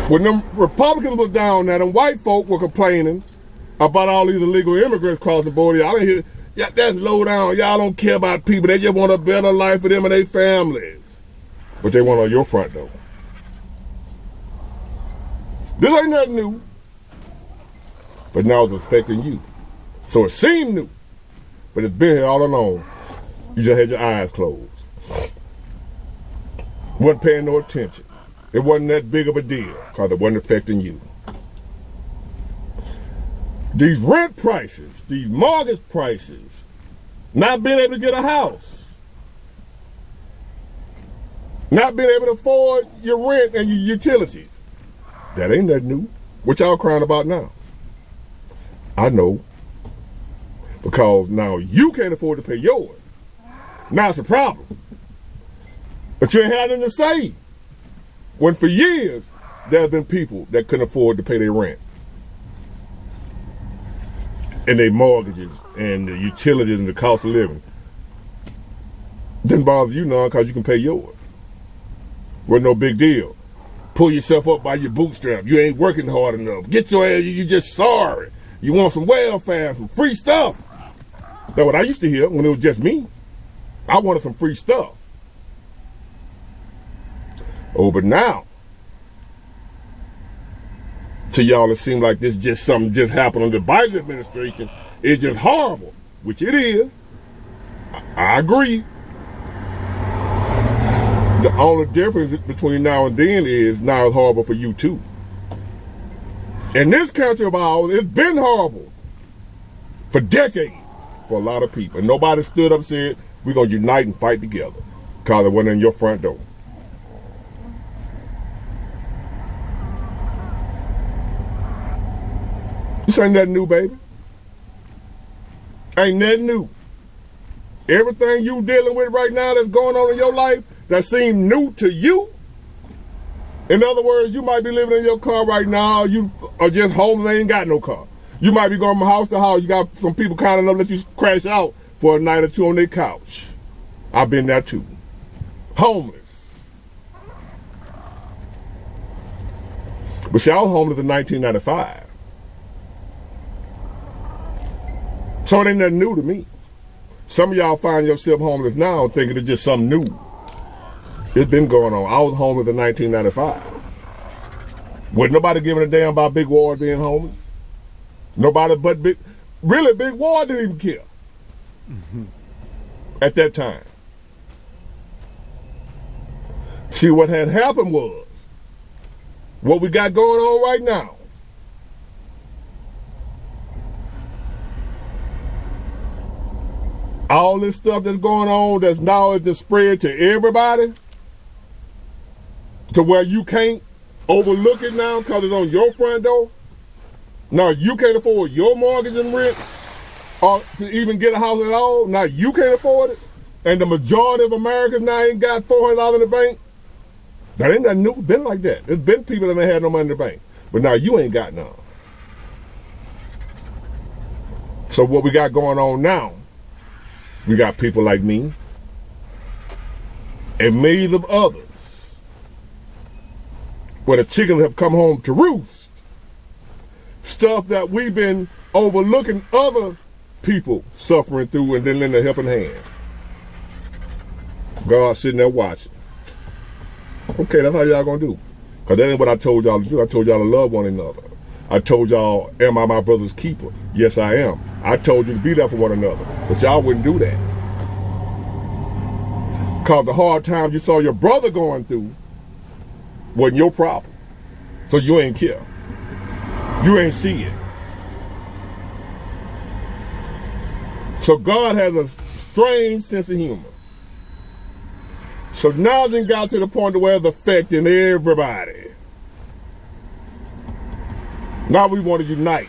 [SPEAKER 2] When them Republicans was down there, them white folk were complaining about all these illegal immigrants crossing the border. I didn't hear, yeah, that's low down. Y'all don't care about people. They just want a better life for them and their families. But they want on your front door. This ain't nothing new. But now it's affecting you. So it seemed new. But it's been here all along. You just had your eyes closed. Wasn't paying no attention. It wasn't that big of a deal because it wasn't affecting you. These rent prices, these mortgage prices, not being able to get a house, not being able to afford your rent and your utilities. That ain't nothing new. What y'all crying about now? I know. Because now you can't afford to pay yours. Now it's a problem. But you ain't had nothing to say. When for years, there's been people that couldn't afford to pay their rent. And their mortgages and the utilities and the cost of living. Didn't bother you none because you can pay yours. Wasn't no big deal. Pull yourself up by your bootstrap. You ain't working hard enough. Get your ass, you just sorry. You want some welfare, some free stuff. That's what I used to hear when it was just me. I wanted some free stuff. Oh, but now, to y'all it seems like this just something just happened under the Biden administration. It's just horrible, which it is. I agree. The only difference between now and then is now it's horrible for you too. In this country of ours, it's been horrible for decades for a lot of people. And nobody stood up and said, we're going to unite and fight together because it wasn't in your front door. This ain't nothing new, baby. Ain't nothing new. Everything you dealing with right now that's going on in your life that seems new to you. In other words, you might be living in your car right now. You are just home and ain't got no car. You might be going from house to house. You got some people kind of let you crash out for a night or two on their couch. I've been there too. Homeless. But see, I was homeless in 1995. So it ain't nothing new to me. Some of y'all find yourself homeless now thinking it's just something new. It's been going on. I was homeless in 1995. Wasn't nobody giving a damn about Big Ward being homeless. Nobody but Big Ward didn't even care. Mm-hmm. At that time. See, what had happened was, what we got going on right now, all this stuff that's going on that's now is just spread to everybody to where you can't overlook it now because it's on your front door. Now you can't afford your mortgage and rent or to even get a house at all. Now you can't afford it. And the majority of Americans now ain't got $400 in the bank. That ain't nothing new. Been like that. There's been people that ain't had no money in the bank. But now you ain't got none. So what we got going on now, we got people like me and millions of others where the chickens have come home to roost. Stuff that we've been overlooking other people suffering through and then lending a helping hand. God sitting there watching. Okay, that's how y'all gonna do. Because that ain't what I told y'all to do. I told y'all to love one another. I told y'all, am I my brother's keeper? Yes, I am. I told you to be there for one another. But y'all wouldn't do that. Because the hard times you saw your brother going through wasn't your problem. So you ain't care. You ain't see it. So God has a strange sense of humor. So now it got to the point where it's affecting everybody. Now we want to unite.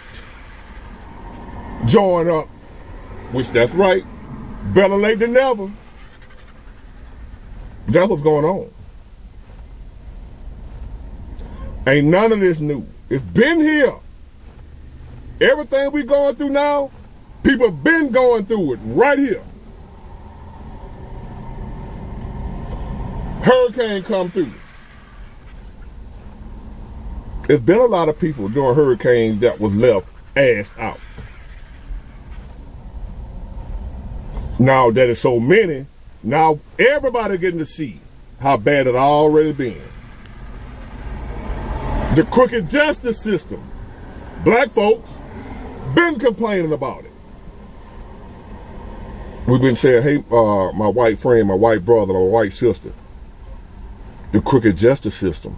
[SPEAKER 2] Join up. Which that's right. Better late than never. That's what's going on. Ain't none of this new. It's been here. Everything we going through now, people been going through it right here. Hurricane come through. There's been a lot of people during hurricanes that was left assed out. Now that it's so many, now everybody getting to see how bad it already been. The crooked justice system. Black folks been complaining about it. We've been saying, hey, my white friend, my white brother, my white sister, the crooked justice system.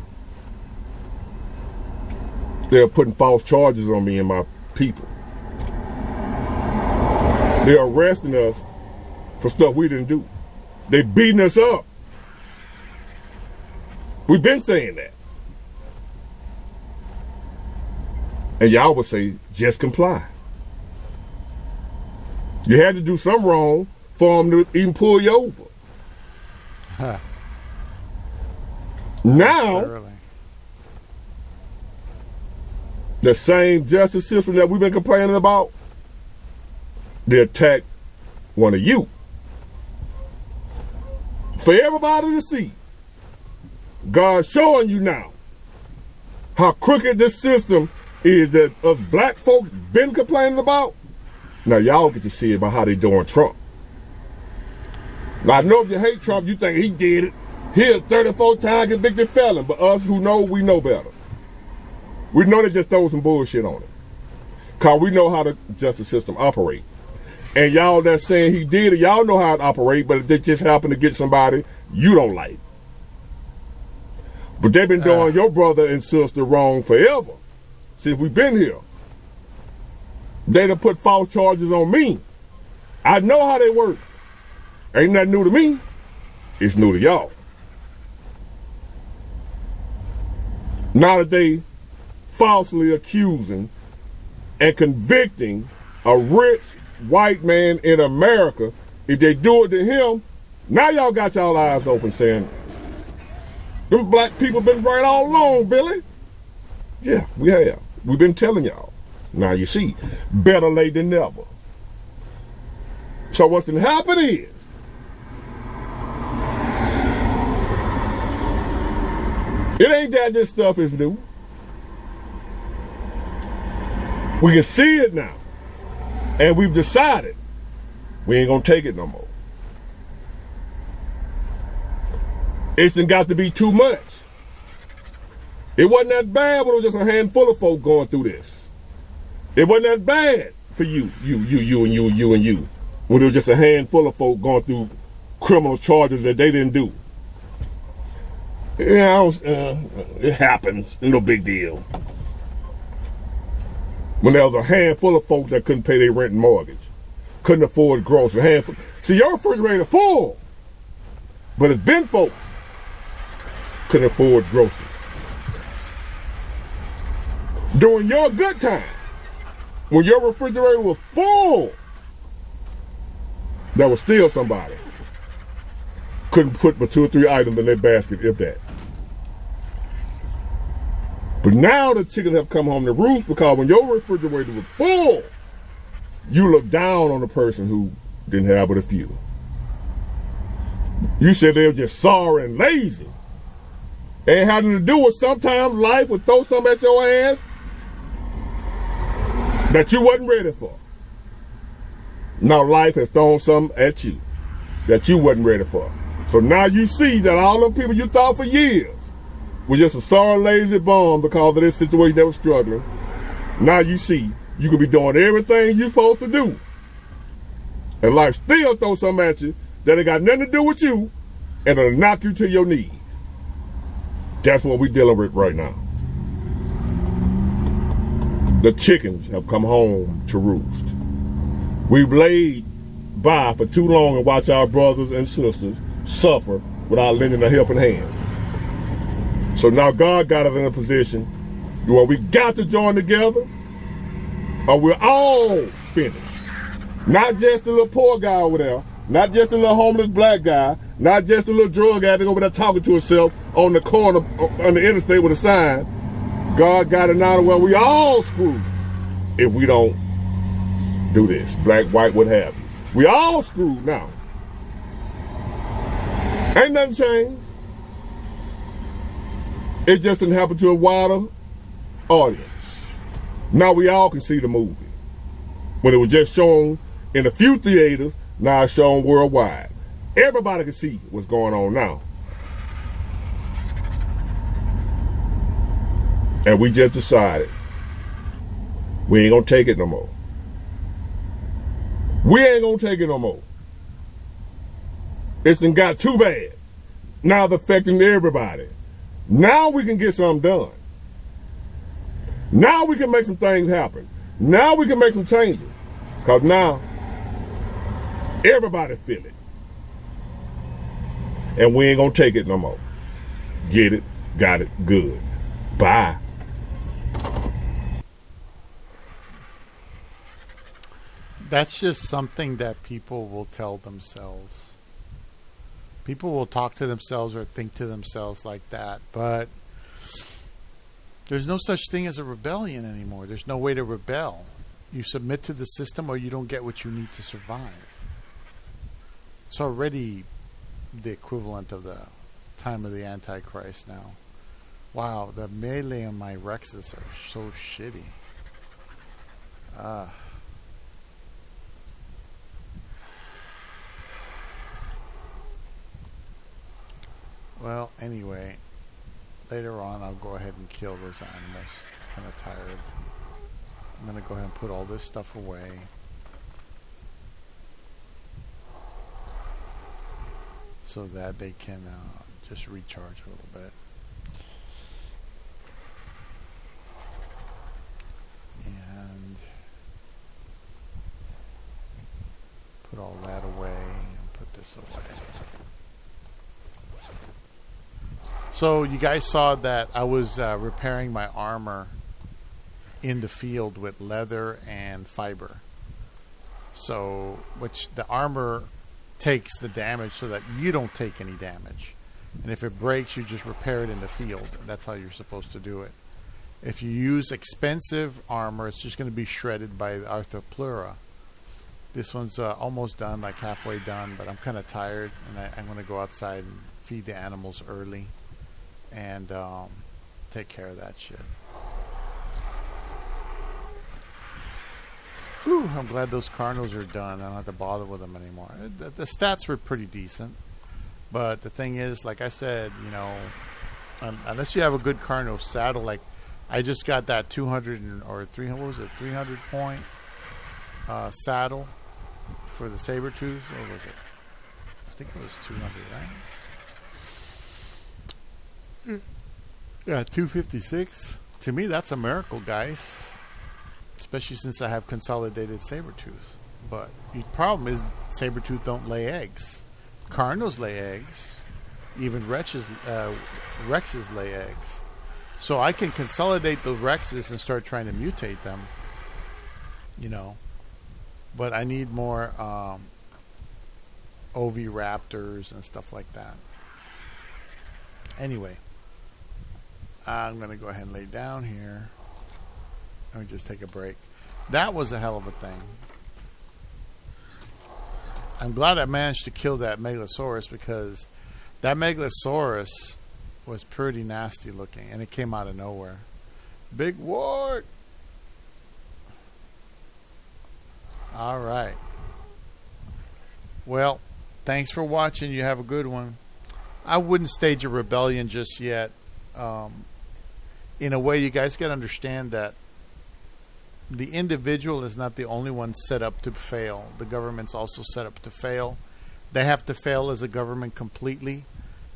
[SPEAKER 2] They're putting false charges on me and my people. They're arresting us for stuff we didn't do. They beating us up. We've been saying that. And y'all would say, just comply. You had to do something wrong for them to even pull you over.
[SPEAKER 1] Huh.
[SPEAKER 2] Now, the same justice system that we've been complaining about, they attack one of you. For everybody to see, God's showing you now how crooked this system is that us black folks been complaining about. Now y'all get to see about how they doing Trump. Now, I know if you hate Trump, you think he did it. He's a 34 time convicted felon, but us who know, we know better. We know they just throw some bullshit on it. Cause we know how the justice system operate. And y'all that saying he did it, y'all know how it operate, but they just happen to get somebody you don't like. But they've been doing your brother and sister wrong forever since we've been here. They done put false charges on me. I know how they work. Ain't nothing new to me. It's new to y'all. Now that they falsely accusing and convicting a rich white man in America, if they do it to him, now y'all got y'all eyes open saying, them black people been right all along, Billy. Yeah, we have. We've been telling y'all. Now you see, better late than never. So what's gonna happen is, it ain't that this stuff is new. We can see it now. And we've decided we ain't gonna take it no more. It's done got to be too much. It wasn't that bad when it was just a handful of folk going through this. It wasn't that bad for you, and you, when it was just a handful of folk going through criminal charges that they didn't do. Yeah, it happens. No big deal. When there was a handful of folks that couldn't pay their rent and mortgage, couldn't afford groceries. See, your refrigerator full, but it's been folks couldn't afford groceries. During your good time, when your refrigerator was full, there was still somebody couldn't put but 2 or 3 items in their basket, if that. But now the chickens have come home to roost, because when your refrigerator was full, you look down on the person who didn't have but a few. You said they were just sorry and lazy. Ain't having to do with sometimes life will throw something at your ass that you wasn't ready for. Now life has thrown something at you that you wasn't ready for. So now you see that all them people you thought for years was just a sorry, lazy bum because of this situation that was struggling. Now you see you can be doing everything you're supposed to do, and life still throw something at you that ain't got nothing to do with you, and it'll knock you to your knees. That's what we're dealing with right now. The chickens have come home to roost. We've laid by for too long and watched our brothers and sisters suffer without lending a helping hand. So now God got us in a position where we got to join together, or we're all finished. Not just the little poor guy over there, not just the little homeless black guy, not just the little drug addict over there talking to himself on the corner on the interstate with a sign. God got it now where we all screwed if we don't do this. Black, white, what have you. We all screwed now. Ain't nothing changed. It just didn't happen to a wider audience. Now we all can see the movie. When it was just shown in a few theaters, now it's shown worldwide. Everybody can see what's going on now. And we just decided we ain't gonna take it no more. We ain't gonna take it no more. It's done got too bad. Now it's affecting everybody. Now we can get something done. Now we can make some things happen. Now we can make some changes. Because now, everybody feel it. And we ain't going to take it no more. Get it, got it, good. Bye.
[SPEAKER 1] That's just something that people will tell themselves. People will talk to themselves or think to themselves like that, but there's no such thing as a rebellion anymore. There's no way to rebel. You submit to the system or you don't get what you need to survive. It's already the equivalent of the time of the Antichrist now. Wow, the melee on my Rexes are so shitty. Well, anyway, later on I'll go ahead and kill those animals. I'm kind of tired. I'm going to go ahead and put all this stuff away. So that they can just recharge a little bit. And put all that away and put this away. So you guys saw that I was repairing my armor in the field with leather and fiber. So, which the armor takes the damage so that you don't take any damage. And if it breaks, you just repair it in the field. That's how you're supposed to do it. If you use expensive armor, it's just going to be shredded by the Arthropleura. This one's almost done, like halfway done, but I'm kind of tired, and I'm going to go outside and feed the animals early and take care of that shit. Whew, I'm glad those Carnos are done. I don't have to bother with them anymore. The stats were pretty decent, but the thing is, like I said, you know, unless you have a good Carno saddle, like I just got that 200 or 300, what was it, 300 point saddle for the Sabertooth. What was it? I think it was 200, right? Yeah, 256. To me, that's a miracle, guys. Especially since I have consolidated Sabertooth. But the problem is Sabertooth don't lay eggs. Carnos lay eggs. Even Rexes lay eggs. So I can consolidate the Rexes and start trying to mutate them. You know. But I need more Oviraptors and stuff like that. Anyway. I'm going to go ahead and lay down here. Let me just take a break. That was a hell of a thing. I'm glad I managed to kill that Megalosaurus because that Megalosaurus was pretty nasty looking and it came out of nowhere. Big wart! Alright. Well, thanks for watching. You have a good one. I wouldn't stage a rebellion just yet. In a way, you guys got to understand that the individual is not the only one set up to fail. The government's also set up to fail. They have to fail as a government completely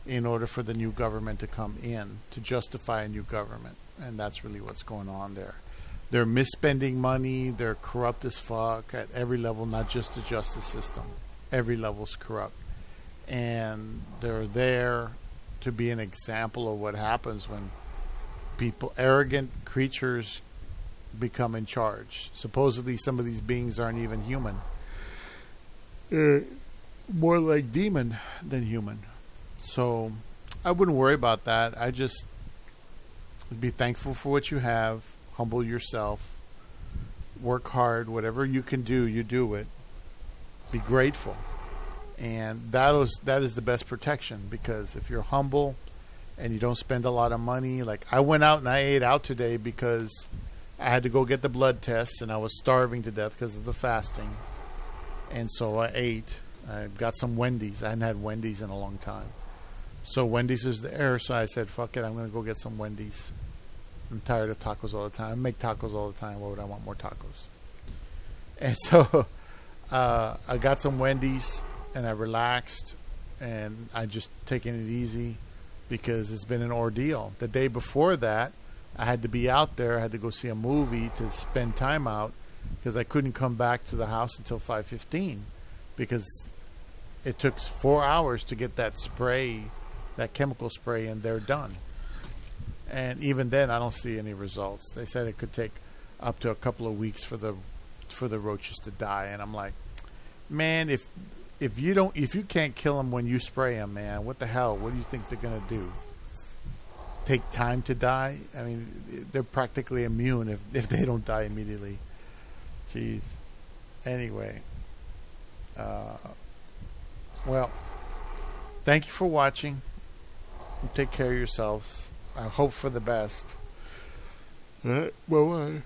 [SPEAKER 1] in order for the new government to come in, to justify a new government. And that's really what's going on there. They're misspending money. They're corrupt as fuck at every level, not just the justice system. Every level's corrupt. And they're there to be an example of what happens when people, arrogant creatures, become in charge. Supposedly some of these beings aren't even human. More like demon than human. So I wouldn't worry about that. I just be thankful for what you have. Humble yourself. Work hard. Whatever you can do, you do it. Be grateful. And that is the best protection, because if you're humble and you don't spend a lot of money. Like, I went out and I ate out today because I had to go get the blood tests, and I was starving to death because of the fasting. And so I ate. I got some Wendy's. I hadn't had Wendy's in a long time. So Wendy's is there, so I said, fuck it, I'm going to go get some Wendy's. I'm tired of tacos all the time. I make tacos all the time. Why would I want more tacos? And so I got some Wendy's, and I relaxed, and I just taking it easy because it's been an ordeal. The day before that, I had to be out there. I had to go see a movie to spend time out because I couldn't come back to the house until 5:15 because it took 4 hours to get that spray, that chemical spray, and they're done. And even then, I don't see any results. They said it could take up to a couple of weeks for the roaches to die. And I'm like, man, if you can't kill them when you spray them, man, what the hell? What do you think they're gonna do? Take time to die? I mean, they're practically immune if they don't die immediately. Jeez. Anyway, well, thank you for watching. Take care of yourselves. I hope for the best. Bye-bye.